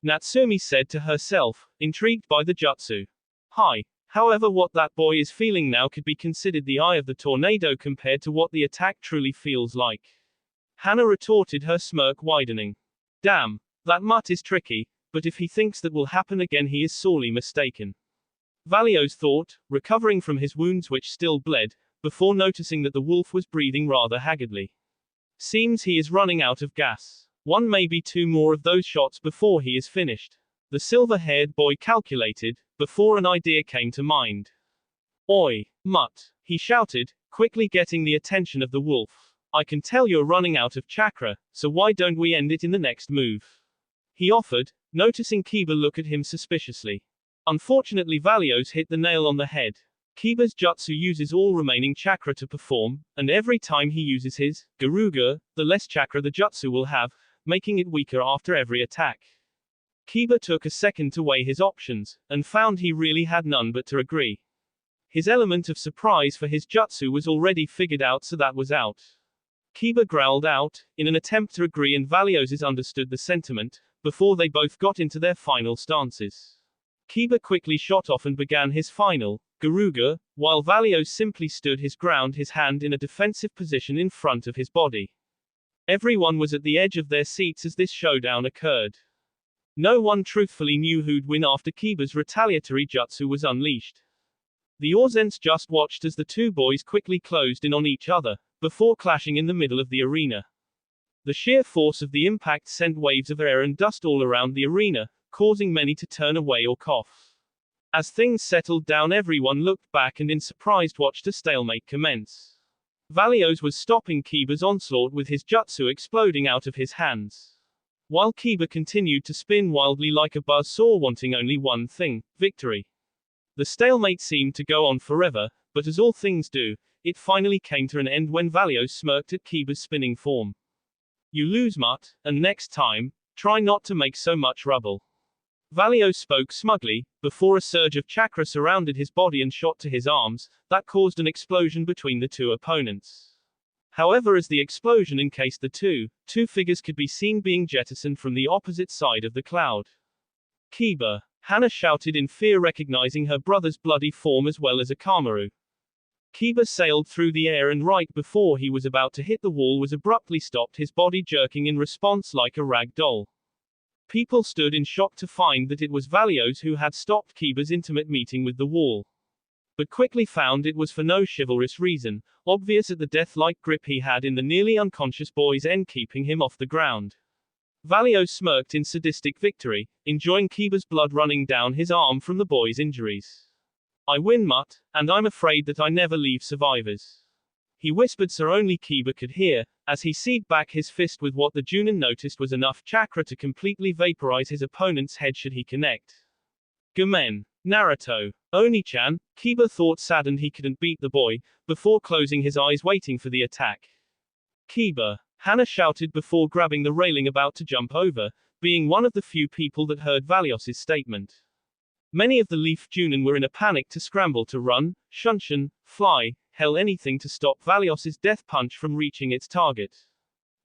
Natsumi said to herself, intrigued by the jutsu. Hi. However, what that boy is feeling now could be considered the eye of the tornado compared to what the attack truly feels like. Hana retorted, her smirk widening. Damn, that mutt is tricky, but if he thinks that will happen again, he is sorely mistaken. Valios thought, recovering from his wounds which still bled, before noticing that the wolf was breathing rather haggardly. Seems he is running out of gas. One, maybe two more of those shots before he is finished. The silver-haired boy calculated, before an idea came to mind. Oi, mutt, he shouted, quickly getting the attention of the wolf. I can tell you're running out of chakra, so why don't we end it in the next move? He offered, noticing Kyuubi look at him suspiciously. Unfortunately, Valios hit the nail on the head. Kyuubi's jutsu uses all remaining chakra to perform, and every time he uses his Garuga, the less chakra the jutsu will have, making it weaker after every attack. Kyuubi took a second to weigh his options, and found he really had none but to agree. His element of surprise for his jutsu was already figured out, so that was out. Kyuubi growled out, in an attempt to agree, and Valios understood the sentiment, before they both got into their final stances. Kyuubi quickly shot off and began his final Garuga, while Valios simply stood his ground, his hand in a defensive position in front of his body. Everyone was at the edge of their seats as this showdown occurred. No one truthfully knew who'd win after Kyuubi's retaliatory jutsu was unleashed. The Orzens just watched as the two boys quickly closed in on each other, before clashing in the middle of the arena. The sheer force of the impact sent waves of air and dust all around the arena, causing many to turn away or cough. As things settled down, everyone looked back and in surprise watched a stalemate commence. Valios was stopping Kyuubi's onslaught with his jutsu exploding out of his hands. While Kyuubi continued to spin wildly like a buzzsaw, wanting only one thing, victory. The stalemate seemed to go on forever, but as all things do, it finally came to an end when Valios smirked at Kyuubi's spinning form. You lose, mutt, and next time, try not to make so much rubble. Valios spoke smugly, before a surge of chakra surrounded his body and shot to his arms, that caused an explosion between the two opponents. However, as the explosion encased the two figures could be seen being jettisoned from the opposite side of the cloud. Kyuubi. Hana shouted in fear, recognizing her brother's bloody form as well as Akamaru. Kiba sailed through the air and right before he was about to hit the wall was abruptly stopped, his body jerking in response like a rag doll. People stood in shock to find that it was Valios who had stopped Kiba's intimate meeting with the wall. But quickly found it was for no chivalrous reason, obvious at the death-like grip he had in the nearly unconscious boy's end, keeping him off the ground. Valios smirked in sadistic victory, enjoying Kiba's blood running down his arm from the boy's injuries. I win, Mutt, and I'm afraid that I never leave survivors. He whispered so only Kiba could hear, as he seized back his fist with what the Junin noticed was enough chakra to completely vaporize his opponent's head should he connect. Gamen. Naruto. Oni-chan, Kiba thought, saddened he couldn't beat the boy, before closing his eyes waiting for the attack. Kiba. Hana shouted before grabbing the railing about to jump over, being one of the few people that heard Valios's statement. Many of the Leaf Junin were in a panic to scramble to run, shunshin, fly, hell anything to stop Valios's death punch from reaching its target.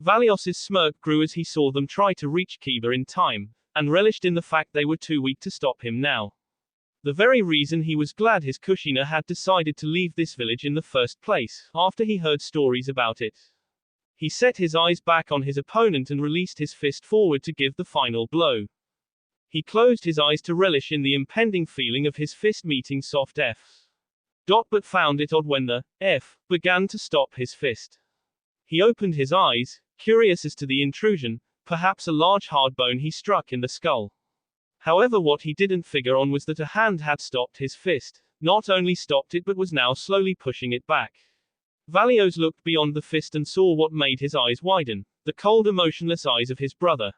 Valios's smirk grew as he saw them try to reach Kiba in time, and relished in the fact they were too weak to stop him now. The very reason he was glad his Kushina had decided to leave this village in the first place, after he heard stories about it. He set his eyes back on his opponent and released his fist forward to give the final blow. He closed his eyes to relish in the impending feeling of his fist meeting soft F's. But found it odd when the F began to stop his fist. He opened his eyes, curious as to the intrusion, perhaps a large hard bone he struck in the skull. However, what he didn't figure on was that a hand had stopped his fist, not only stopped it but was now slowly pushing it back. Valios looked beyond the fist and saw what made his eyes widen, the cold, emotionless eyes of his brother.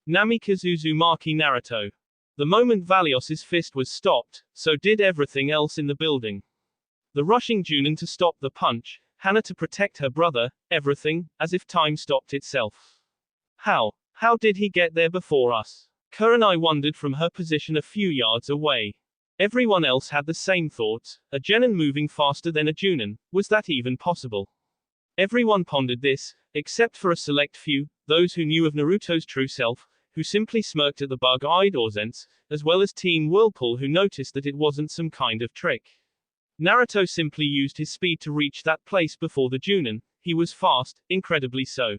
Namikaze Uzumaki Naruto. The moment Valios's fist was stopped, so did everything else in the building. The rushing Junin to stop the punch, Hana to protect her brother, everything, as if time stopped itself. How did he get there before us? Kurenai wondered from her position a few yards away. Everyone else had the same thoughts, a genin moving faster than a Junin, was that even possible? Everyone pondered this, except for a select few, those who knew of Naruto's true self, who simply smirked at the bug-eyed Orzents, as well as Team Whirlpool, who noticed that it wasn't some kind of trick. Naruto simply used his speed to reach that place before the Junin. He was fast, incredibly so.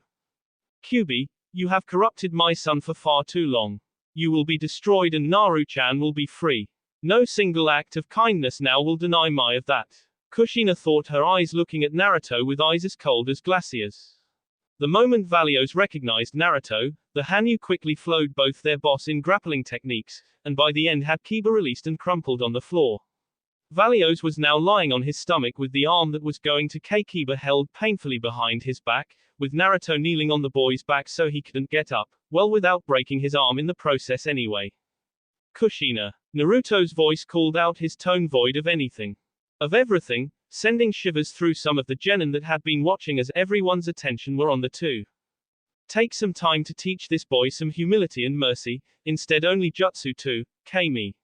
Kyuubi, you have corrupted my son for far too long. You will be destroyed and Naru-chan will be free. No single act of kindness now will deny me of that. Kushina thought, her eyes looking at Naruto with eyes as cold as glaciers. The moment Valios recognized Naruto, the Hanyu quickly flowed both their boss in grappling techniques, and by the end had Kiba released and crumpled on the floor. Valios was now lying on his stomach with the arm that was going to Kiba held painfully behind his back, with Naruto kneeling on the boy's back so he couldn't get up, well without breaking his arm in the process anyway. Kushina. Naruto's voice called out, his tone void of anything. Of everything, sending shivers through some of the genin that had been watching as everyone's attention were on the two. Take some time to teach this boy some humility and mercy, instead only jutsu to Kami.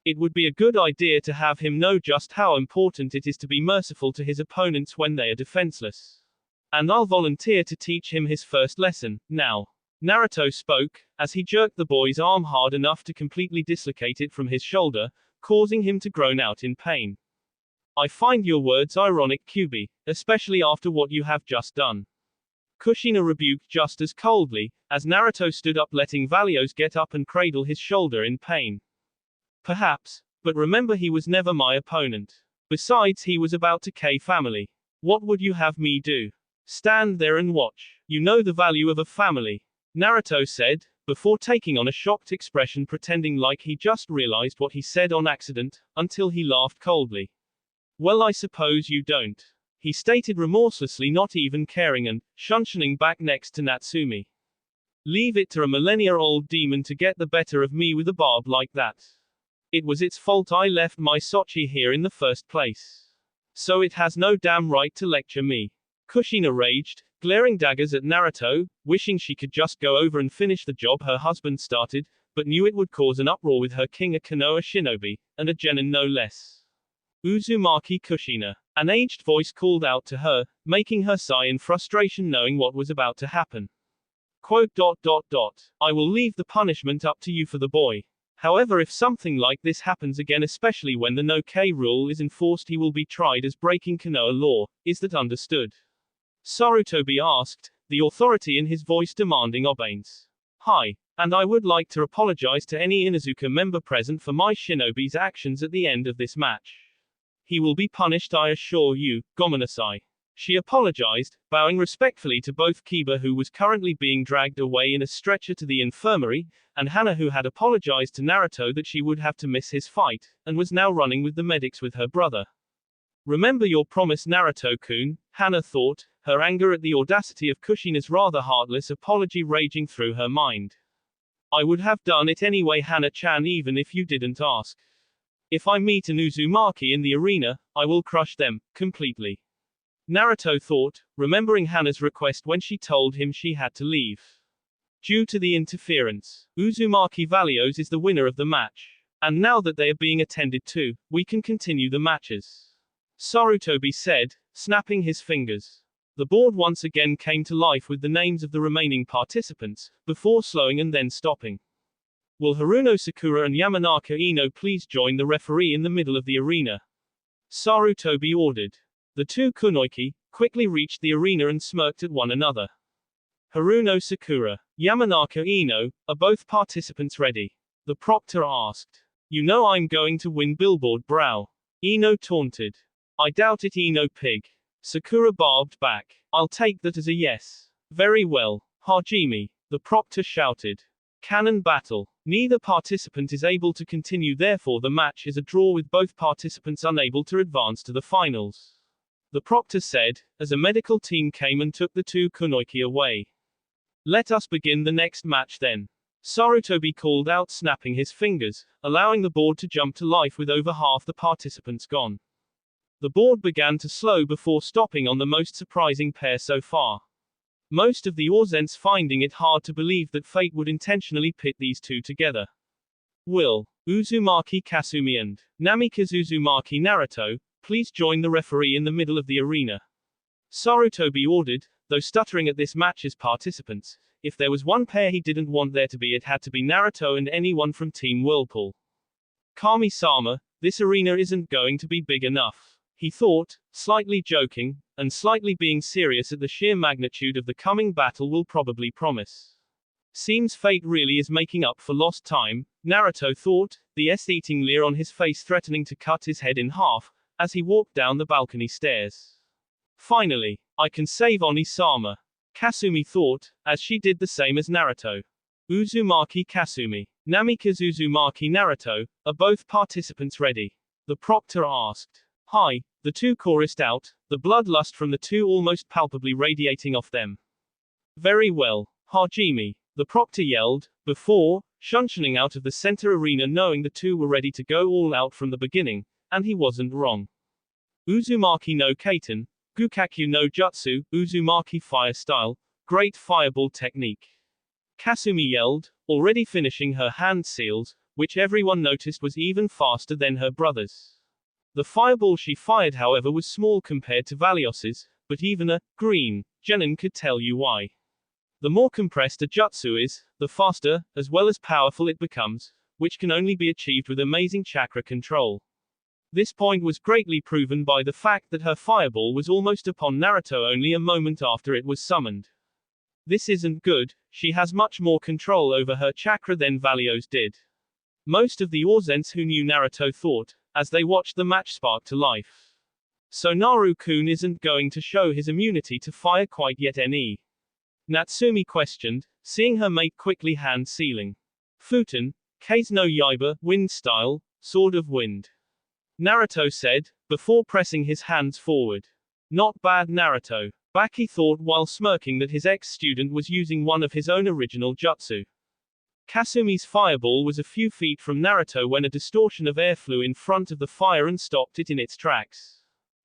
It would be a good idea to have him know just how important it is to be merciful to his opponents when they are defenseless. And I'll volunteer to teach him his first lesson, now. Naruto spoke, as he jerked the boy's arm hard enough to completely dislocate it from his shoulder, causing him to groan out in pain. I find your words ironic, Kyuubi, especially after what you have just done. Kushina rebuked just as coldly, as Naruto stood up, letting Valios get up and cradle his shoulder in pain. Perhaps, but remember he was never my opponent. Besides, he was about to K family. What would you have me do? Stand there and watch. You know the value of a family. Naruto said, before taking on a shocked expression, pretending like he just realized what he said on accident, until he laughed coldly. Well, I suppose you don't. He stated remorselessly, not even caring, and shunshining back next to Natsumi. Leave it to a millennia-old demon to get the better of me with a barb like that. It was its fault I left my Sochi here in the first place. So it has no damn right to lecture me. Kushina raged, glaring daggers at Naruto, wishing she could just go over and finish the job her husband started, but knew it would cause an uproar with her king, a Konoha shinobi, and a genin no less. Uzumaki Kushina. An aged voice called out to her, making her sigh in frustration knowing what was about to happen. Quote, I will leave the punishment up to you for the boy. However, if something like this happens again, especially when the no-K rule is enforced, he will be tried as breaking Konoha law. Is that understood? Sarutobi asked, the authority in his voice demanding obedience. Hi. And I would like to apologize to any Inuzuka member present for my shinobi's actions at the end of this match. He will be punished, I assure you, Gomenasai. She apologized, bowing respectfully to both Kiba, who was currently being dragged away in a stretcher to the infirmary, and Hana, who had apologized to Naruto that she would have to miss his fight, and was now running with the medics with her brother. Remember your promise, Naruto-kun, Hana thought, her anger at the audacity of Kushina's rather heartless apology raging through her mind. I would have done it anyway, Hana-chan, even if you didn't ask. If I meet an Uzumaki in the arena, I will crush them, completely. Naruto thought, remembering Hana's request when she told him she had to leave. Due to the interference, Uzumaki Valios is the winner of the match. And now that they are being attended to, we can continue the matches. Sarutobi said, snapping his fingers. The board once again came to life with the names of the remaining participants, before slowing and then stopping. Will Haruno Sakura and Yamanaka Ino please join the referee in the middle of the arena? Sarutobi ordered. The two kunoiki quickly reached the arena and smirked at one another. Haruno Sakura, Yamanaka Ino, are both participants ready? The proctor asked. You know I'm going to win, Billboard brow. Ino taunted. I doubt it, Ino pig. Sakura barbed back. I'll take that as a yes. Very well, Hajime, the proctor shouted. Cannon battle. Neither participant is able to continue, therefore the match is a draw with both participants unable to advance to the finals. The proctor said, as a medical team came and took the two kunoiki away. Let us begin the next match then. Sarutobi called out, snapping his fingers, allowing the board to jump to life with over half the participants gone. The board began to slow before stopping on the most surprising pair so far. Most of the audience finding it hard to believe that fate would intentionally pit these two together. Will Uzumaki Kasumi and Namikaze Uzumaki Naruto please join the referee in the middle of the arena? Sarutobi ordered, though stuttering at this match's participants. If there was one pair he didn't want there to be, it had to be Naruto and anyone from Team Whirlpool. Kami-sama, this arena isn't going to be big enough. He thought, slightly joking, and slightly being serious at the sheer magnitude of the coming battle will probably promise. Seems fate really is making up for lost time, Naruto thought, the eating leer on his face threatening to cut his head in half, as he walked down the balcony stairs. Finally, I can save Oni-sama. Kasumi thought, as she did the same as Naruto. Uzumaki Kasumi, Namikaze Uzumaki Naruto, are both participants ready? The proctor asked. Hi, the two chorused out, the bloodlust from the two almost palpably radiating off them. Very well, Hajime, the proctor yelled, before shunshing out of the center arena, knowing the two were ready to go all out from the beginning, and he wasn't wrong. Uzumaki no Kaiten, Gukakyu no Jutsu, Uzumaki fire style, great fireball technique. Kasumi yelled, already finishing her hand seals, which everyone noticed was even faster than her brother's. The fireball she fired, however, was small compared to Valios's, but even a green genin could tell you why. The more compressed a jutsu is, the faster, as well as powerful it becomes, which can only be achieved with amazing chakra control. This point was greatly proven by the fact that her fireball was almost upon Naruto only a moment after it was summoned. This isn't good, she has much more control over her chakra than Valios did. Most of the audience who knew Naruto thought, as they watched the match spark to life. So Naru-kun isn't going to show his immunity to fire quite yet, any? Natsumi questioned, seeing her mate quickly hand sealing. Futen, Kase no Yaiba, wind style, sword of wind. Naruto said, before pressing his hands forward. Not bad, Naruto. Baki thought while smirking that his ex-student was using one of his own original jutsu. Kasumi's fireball was a few feet from Naruto when a distortion of air flew in front of the fire and stopped it in its tracks.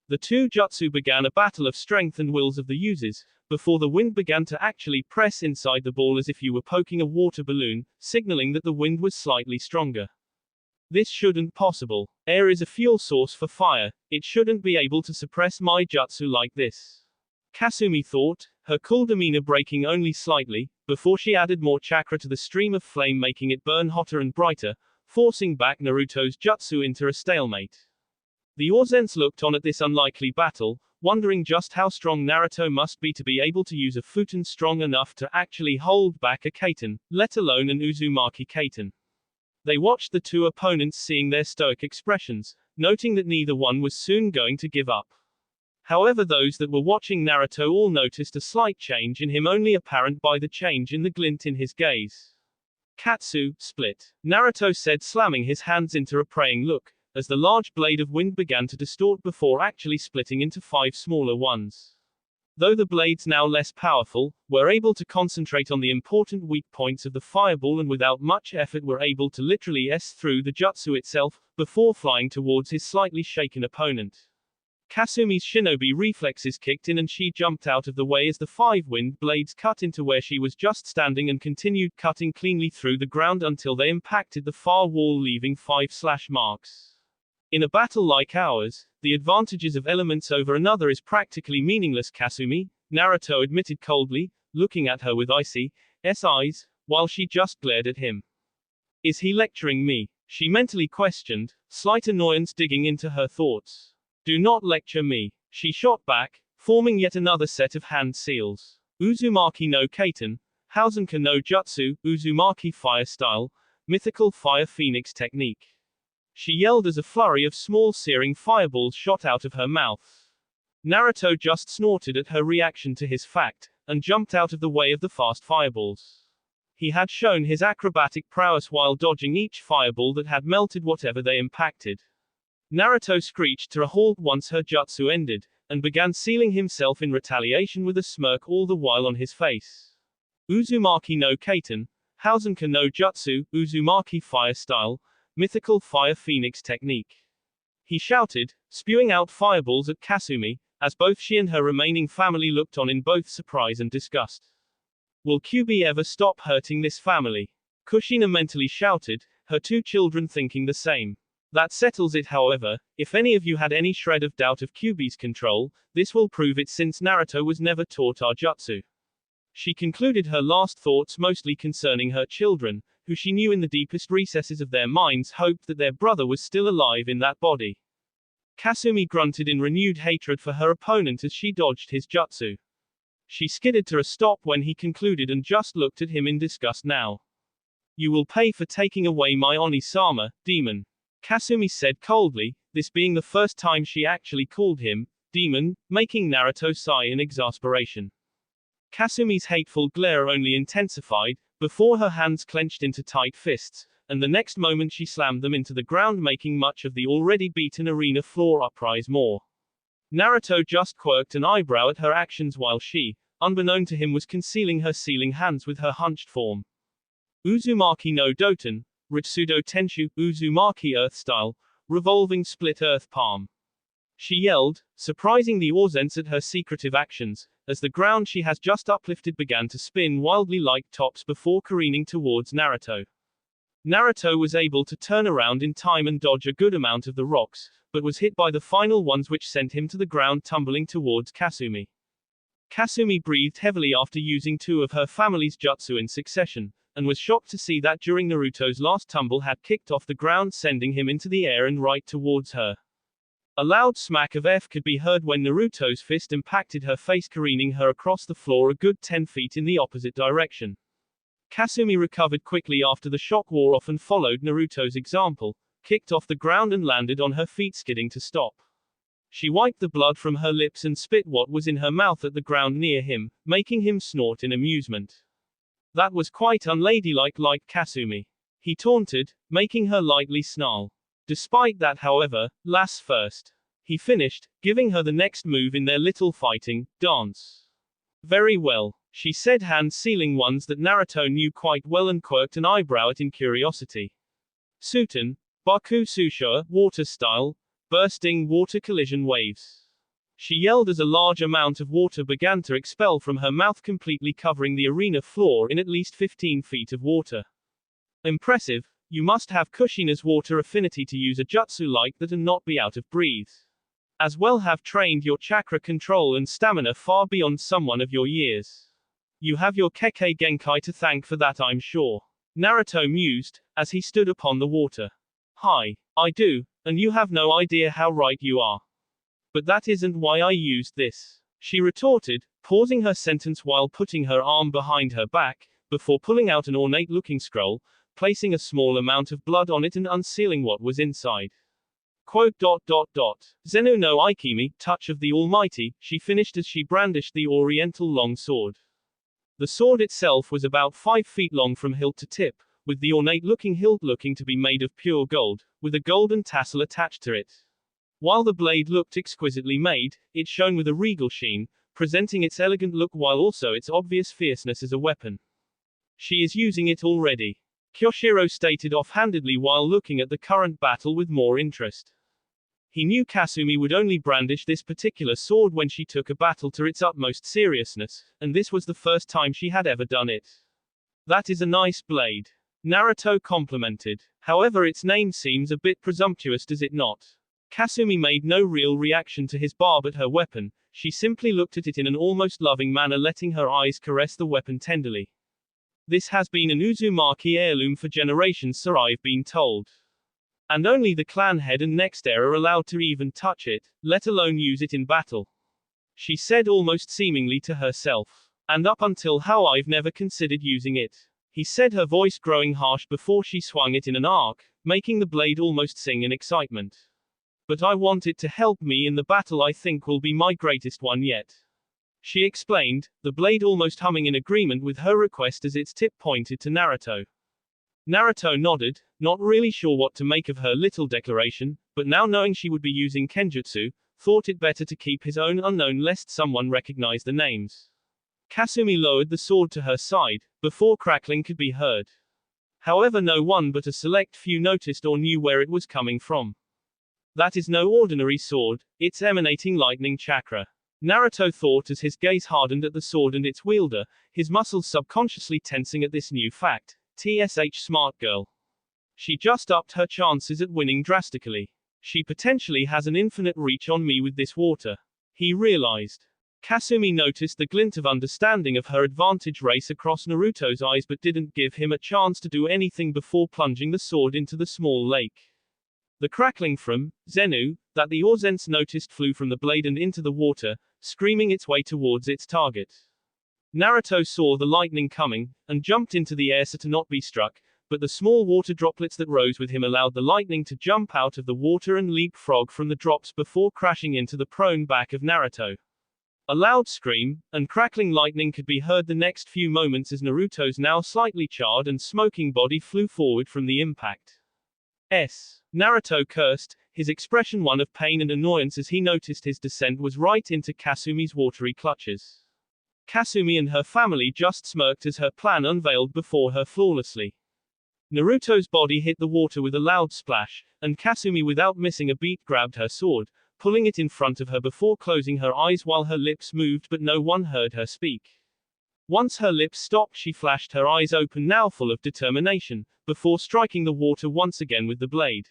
The two jutsu began a battle of strength and wills of the users, before the wind began to actually press inside the ball as if you were poking a water balloon, signaling that the wind was slightly stronger. This shouldn't possible. Air is a fuel source for fire, it shouldn't be able to suppress my jutsu like this. Kasumi thought, her cool demeanor breaking only slightly, before she added more chakra to the stream of flame, making it burn hotter and brighter, forcing back Naruto's jutsu into a stalemate. The Orzens looked on at this unlikely battle, wondering just how strong Naruto must be to be able to use a futon strong enough to actually hold back a Kaiten, let alone an Uzumaki Kaiten. They watched the two opponents seeing their stoic expressions, noting that neither one was soon going to give up. However, those that were watching Naruto all noticed a slight change in him, only apparent by the change in the glint in his gaze. Katsu, split, Naruto said, slamming his hands into a praying look, as the large blade of wind began to distort before actually splitting into 5 smaller ones. Though the blades, now less powerful, were able to concentrate on the important weak points of the fireball and without much effort were able to literally through the jutsu itself, before flying towards his slightly shaken opponent. Kasumi's shinobi reflexes kicked in and she jumped out of the way as the 5 wind blades cut into where she was just standing and continued cutting cleanly through the ground until they impacted the far wall, leaving 5 slash marks. In a battle like ours, the advantages of elements over another is practically meaningless, Kasumi, Naruto admitted coldly, looking at her with icy eyes, while she just glared at him. Is he lecturing me? She mentally questioned, slight annoyance digging into her thoughts. Do not lecture me, she shot back, forming yet another set of hand seals. Uzumaki no Kaiten, Hausenka no Jutsu, Uzumaki fire style, mythical fire phoenix technique. She yelled as a flurry of small searing fireballs shot out of her mouth. Naruto just snorted at her reaction to his fact, and jumped out of the way of the fast fireballs. He had shown his acrobatic prowess while dodging each fireball that had melted whatever they impacted. Naruto screeched to a halt once her jutsu ended, and began sealing himself in retaliation with a smirk all the while on his face. Uzumaki no Kaiten, Hausenka no Jutsu, Uzumaki fire style, mythical fire phoenix technique. He shouted, spewing out fireballs at Kasumi, as both she and her remaining family looked on in both surprise and disgust. Will Kyuubi ever stop hurting this family? Kushina mentally shouted, her 2 children thinking the same. That settles it, however. If any of you had any shred of doubt of Kyuubi's control, this will prove it, since Naruto was never taught our jutsu. She concluded her last thoughts mostly concerning her children, who she knew in the deepest recesses of their minds hoped that their brother was still alive in that body. Kasumi grunted in renewed hatred for her opponent as she dodged his jutsu. She skidded to a stop when he concluded and just looked at him in disgust now. You will pay for taking away my Oni-sama, demon. Kasumi said coldly, this being the first time she actually called him demon, making Naruto sigh in exasperation. Kasumi's hateful glare only intensified, before her hands clenched into tight fists, and the next moment she slammed them into the ground, making much of the already beaten arena floor uprise more. Naruto just quirked an eyebrow at her actions while she, unbeknown to him, was concealing her sealing hands with her hunched form. Uzumaki no Doten, Ritsudo Tenshu, Uzumaki Earth Style, Revolving Split Earth Palm. She yelled, surprising the Orzens at her secretive actions, as the ground she has just uplifted began to spin wildly like tops before careening towards Naruto. Naruto was able to turn around in time and dodge a good amount of the rocks, but was hit by the final ones, which sent him to the ground, tumbling towards Kasumi. Kasumi breathed heavily after using 2 of her family's jutsu in succession, and was shocked to see that during Naruto's last tumble had kicked off the ground, sending him into the air and right towards her. A loud smack of F could be heard when Naruto's fist impacted her face, careening her across the floor a good 10 feet in the opposite direction. Kasumi recovered quickly after the shock wore off and followed Naruto's example, kicked off the ground and landed on her feet, skidding to stop. She wiped the blood from her lips and spit what was in her mouth at the ground near him, making him snort in amusement. That was quite unladylike, like Kasumi. He taunted, making her lightly snarl. Despite that, however, lass first. He finished, giving her the next move in their little fighting dance. Very well, she said, hands sealing ones that Naruto knew quite well, and quirked an eyebrow at in curiosity. Suten, Baku Susho, water style, bursting water collision waves. She yelled as a large amount of water began to expel from her mouth, completely covering the arena floor in at least 15 feet of water. Impressive. You must have Kushina's water affinity to use a jutsu like that and not be out of breath. As well have trained your chakra control and stamina far beyond someone of your years. You have your Kekkei Genkai to thank for that, I'm sure. Naruto mused, as he stood upon the water. Hi. I do, and you have no idea how right you are. But that isn't why I used this, she retorted, pausing her sentence while putting her arm behind her back, before pulling out an ornate-looking scroll, placing a small amount of blood on it and unsealing what was inside. Quote. Zenu no Ikimi, touch of the Almighty, she finished as she brandished the oriental long sword. The sword itself was about 5 feet long from hilt to tip, with the ornate-looking hilt looking to be made of pure gold, with a golden tassel attached to it. While the blade looked exquisitely made, it shone with a regal sheen, presenting its elegant look while also its obvious fierceness as a weapon. She is using it already, Kyoshiro stated offhandedly while looking at the current battle with more interest. He knew Kasumi would only brandish this particular sword when she took a battle to its utmost seriousness, and this was the first time she had ever done it. That is a nice blade, Naruto complimented. However, its name seems a bit presumptuous, does it not? Kasumi made no real reaction to his barb at her weapon, she simply looked at it in an almost loving manner, letting her eyes caress the weapon tenderly. This has been an Uzumaki heirloom for generations, so I've been told. And only the clan head and next heir are allowed to even touch it, let alone use it in battle. She said almost seemingly to herself. And up until how I've never considered using it. He said, her voice growing harsh before she swung it in an arc, making the blade almost sing in excitement. But I want it to help me in the battle I think will be my greatest one yet. She explained, the blade almost humming in agreement with her request as its tip pointed to Naruto. Naruto nodded, not really sure what to make of her little declaration, but now knowing she would be using Kenjutsu, thought it better to keep his own unknown lest someone recognize the names. Kasumi lowered the sword to her side, before crackling could be heard. However, no one but a select few noticed or knew where it was coming from. That is no ordinary sword, it's emanating lightning chakra, Naruto thought as his gaze hardened at the sword and its wielder, his muscles subconsciously tensing at this new fact. TSH smart girl. She just upped her chances at winning drastically. She potentially has an infinite reach on me with this water, he realized. Kasumi noticed the glint of understanding of her advantage race across Naruto's eyes but didn't give him a chance to do anything before plunging the sword into the small lake. The crackling from Zenu that the Ausense noticed flew from the blade and into the water, screaming its way towards its target. Naruto saw the lightning coming, and jumped into the air so to not be struck, but the small water droplets that rose with him allowed the lightning to jump out of the water and leapfrog from the drops before crashing into the prone back of Naruto. A loud scream, and crackling lightning could be heard the next few moments as Naruto's now slightly charred and smoking body flew forward from the impact. Naruto cursed, his expression one of pain and annoyance as he noticed his descent was right into Kasumi's watery clutches. Kasumi and her family just smirked as her plan unveiled before her flawlessly. Naruto's body hit the water with a loud splash, and Kasumi without missing a beat grabbed her sword, pulling it in front of her before closing her eyes while her lips moved but no one heard her speak. Once her lips stopped she flashed her eyes open now full of determination, before striking the water once again with the blade.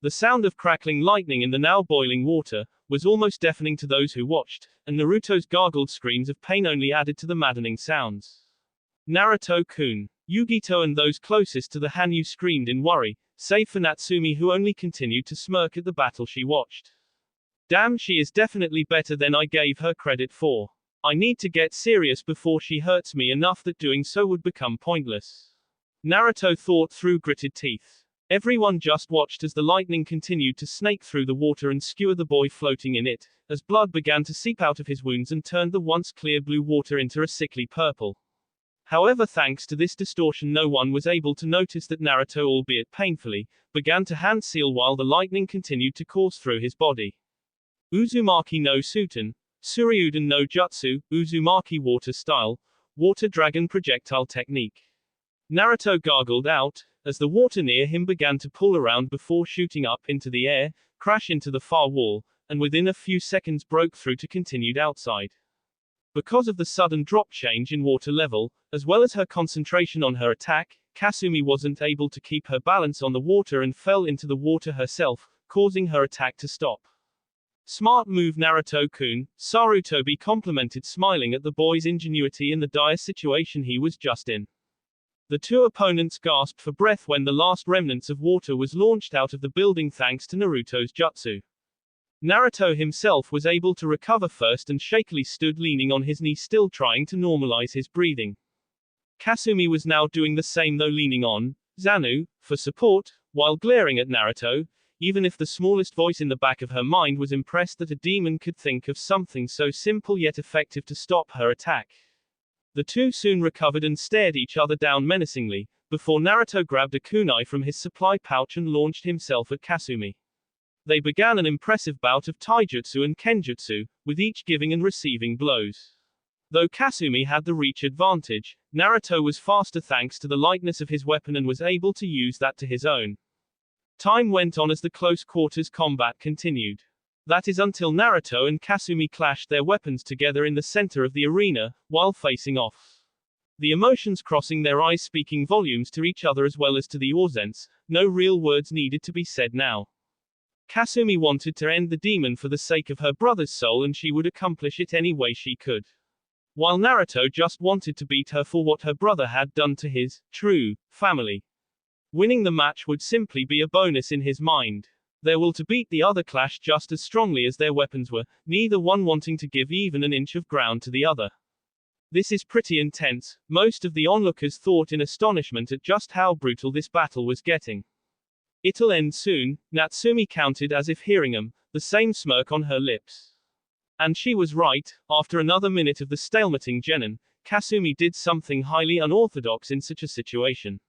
The sound of crackling lightning in the now boiling water was almost deafening to those who watched, and Naruto's gargled screams of pain only added to the maddening sounds. Naruto-kun. Yugito and those closest to the Hanyu screamed in worry, save for Natsumi who only continued to smirk at the battle she watched. Damn, she is definitely better than I gave her credit for. I need to get serious before she hurts me enough that doing so would become pointless. Naruto thought through gritted teeth. Everyone just watched as the lightning continued to snake through the water and skewer the boy floating in it, as blood began to seep out of his wounds and turned the once clear blue water into a sickly purple. However, thanks to this distortion, no one was able to notice that Naruto, albeit painfully, began to hand seal while the lightning continued to course through his body. Uzumaki no Suten, Suryuden no Jutsu, Uzumaki water style, water dragon projectile technique. Naruto gargled out, as the water near him began to pull around before shooting up into the air, crash into the far wall, and within a few seconds broke through to continued outside. Because of the sudden drop change in water level, as well as her concentration on her attack, Kasumi wasn't able to keep her balance on the water and fell into the water herself, causing her attack to stop. Smart move, Naruto-kun, Sarutobi complimented, smiling at the boy's ingenuity in the dire situation he was just in. The two opponents gasped for breath when the last remnants of water was launched out of the building thanks to Naruto's jutsu. Naruto himself was able to recover first and shakily stood leaning on his knee, still trying to normalize his breathing. Kasumi was now doing the same, though leaning on Zanu for support, while glaring at Naruto, even if the smallest voice in the back of her mind was impressed that a demon could think of something so simple yet effective to stop her attack. The two soon recovered and stared each other down menacingly, before Naruto grabbed a kunai from his supply pouch and launched himself at Kasumi. They began an impressive bout of taijutsu and kenjutsu, with each giving and receiving blows. Though Kasumi had the reach advantage, Naruto was faster thanks to the lightness of his weapon and was able to use that to his own. Time went on as the close quarters combat continued. That is until Naruto and Kasumi clashed their weapons together in the center of the arena, while facing off. The emotions crossing their eyes, speaking volumes to each other as well as to the audience. No real words needed to be said now. Kasumi wanted to end the demon for the sake of her brother's soul, and she would accomplish it any way she could. While Naruto just wanted to beat her for what her brother had done to his true family. Winning the match would simply be a bonus in his mind. Their will to beat the other clashed just as strongly as their weapons were, neither one wanting to give even an inch of ground to the other. This is pretty intense, most of the onlookers thought in astonishment at just how brutal this battle was getting. It'll end soon, Natsumi counted as if hearing him, the same smirk on her lips. And she was right. After another minute of the stalemating genin, Kasumi did something highly unorthodox in such a situation.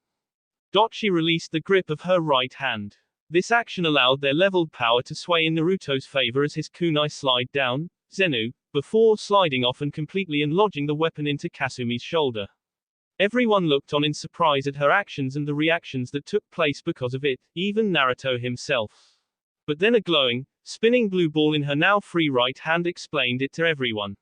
She released the grip of her right hand. This action allowed their leveled power to sway in Naruto's favor as his kunai slid down, Zenu, before sliding off and completely lodging the weapon into Kasumi's shoulder. Everyone looked on in surprise at her actions and the reactions that took place because of it, even Naruto himself. But then a glowing, spinning blue ball in her now free right hand explained it to everyone.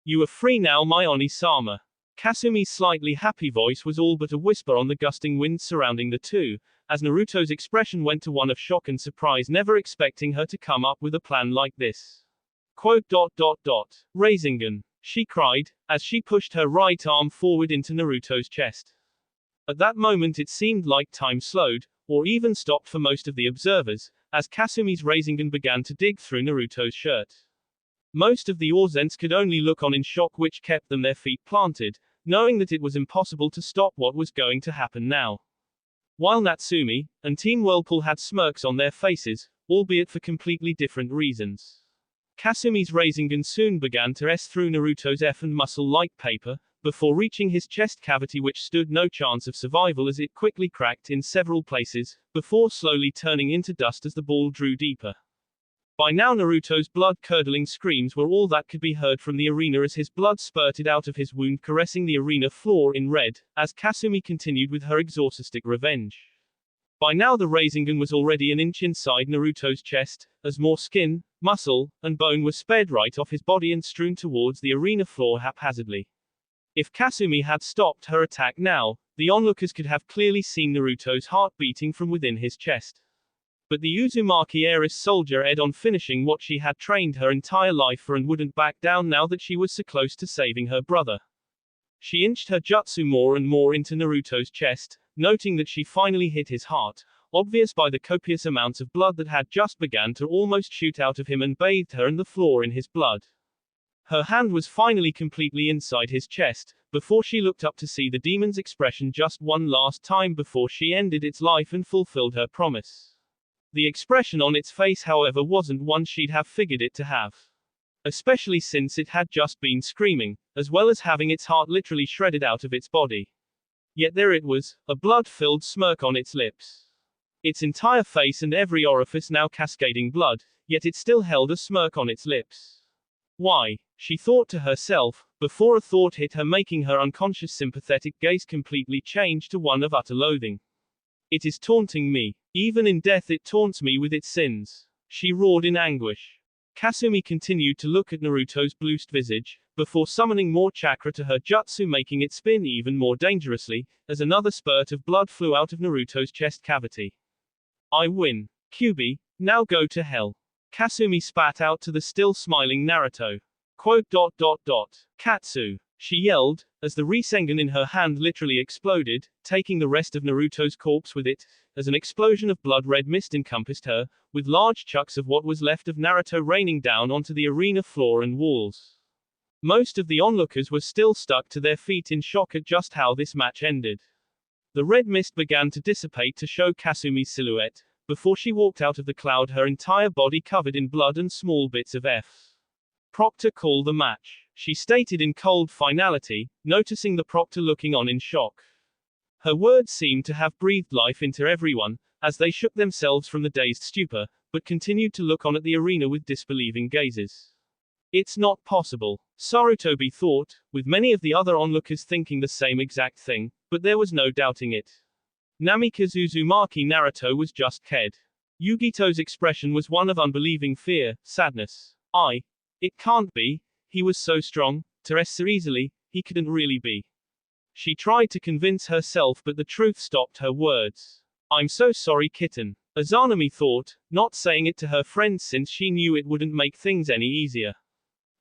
"You are free now, my Oni-sama." Kasumi's slightly happy voice was all but a whisper on the gusting wind surrounding the two, as Naruto's expression went to one of shock and surprise, never expecting her to come up with a plan like this. Rasengan, she cried, as she pushed her right arm forward into Naruto's chest. At that moment it seemed like time slowed, or even stopped for most of the observers, as Kasumi's Rasengan began to dig through Naruto's shirt. Most of the audience could only look on in shock, which kept them their feet planted, knowing that it was impossible to stop what was going to happen now. While Natsumi and Team Whirlpool had smirks on their faces, albeit for completely different reasons. Kasumi's Rasengan soon began to S through Naruto's F and muscle like paper, before reaching his chest cavity, which stood no chance of survival as it quickly cracked in several places, before slowly turning into dust as the ball drew deeper. By now Naruto's blood-curdling screams were all that could be heard from the arena as his blood spurted out of his wound, caressing the arena floor in red, as Kasumi continued with her exorcistic revenge. By now the Rasengan was already an inch inside Naruto's chest, as more skin, muscle, and bone were spared right off his body and strewn towards the arena floor haphazardly. If Kasumi had stopped her attack now, the onlookers could have clearly seen Naruto's heart beating from within his chest. But the Uzumaki heiress soldier ed on finishing what she had trained her entire life for and wouldn't back down now that she was so close to saving her brother. She inched her jutsu more and more into Naruto's chest, noting that she finally hit his heart, obvious by the copious amounts of blood that had just begun to almost shoot out of him and bathed her and the floor in his blood. Her hand was finally completely inside his chest, before she looked up to see the demon's expression just one last time before she ended its life and fulfilled her promise. The expression on its face, however, wasn't one she'd have figured it to have. Especially since it had just been screaming, as well as having its heart literally shredded out of its body. Yet there it was, a blood-filled smirk on its lips. Its entire face and every orifice now cascading blood, yet it still held a smirk on its lips. Why? She thought to herself, before a thought hit her, making her unconscious sympathetic gaze completely change to one of utter loathing. "It is taunting me. Even in death it taunts me with its sins," she roared in anguish. Kasumi continued to look at Naruto's bluest visage, before summoning more chakra to her jutsu, making it spin even more dangerously, as another spurt of blood flew out of Naruto's chest cavity. "I win. Kyuubi, now go to hell." Kasumi spat out to the still smiling Naruto. Quote. Katsu, she yelled, as the Rasengan in her hand literally exploded, taking the rest of Naruto's corpse with it, as an explosion of blood-red mist encompassed her, with large chunks of what was left of Naruto raining down onto the arena floor and walls. Most of the onlookers were still stuck to their feet in shock at just how this match ended. The red mist began to dissipate to show Kasumi's silhouette, before she walked out of the cloud, her entire body covered in blood and small bits of Proctor call the match, she stated in cold finality, noticing the Proctor looking on in shock. Her words seemed to have breathed life into everyone, as they shook themselves from the dazed stupor, but continued to look on at the arena with disbelieving gazes. It's not possible, Sarutobi thought, with many of the other onlookers thinking the same exact thing, but there was no doubting it. Namikaze Uzumaki Naruto was just Ked. Yugito's expression was one of unbelieving fear, sadness. It can't be, he was so strong, Teresa easily, he couldn't really be. She tried to convince herself, but the truth stopped her words. I'm so sorry, kitten, Azanami thought, not saying it to her friends since she knew it wouldn't make things any easier.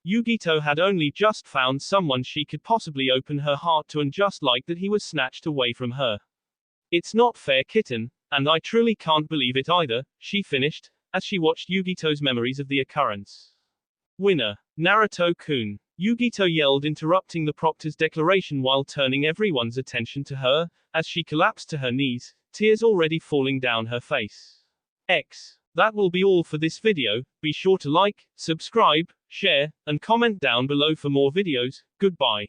Yugito had only just found someone she could possibly open her heart to, and just like that he was snatched away from her. It's not fair, kitten, and I truly can't believe it either, she finished, as she watched Yugito's memories of the occurrence. Winner, Naruto-kun, Yugito yelled, interrupting the Proctor's declaration while turning everyone's attention to her, as she collapsed to her knees, tears already falling down her face. That will be all for this video. Be sure to like, subscribe, share, and comment down below for more videos. Goodbye.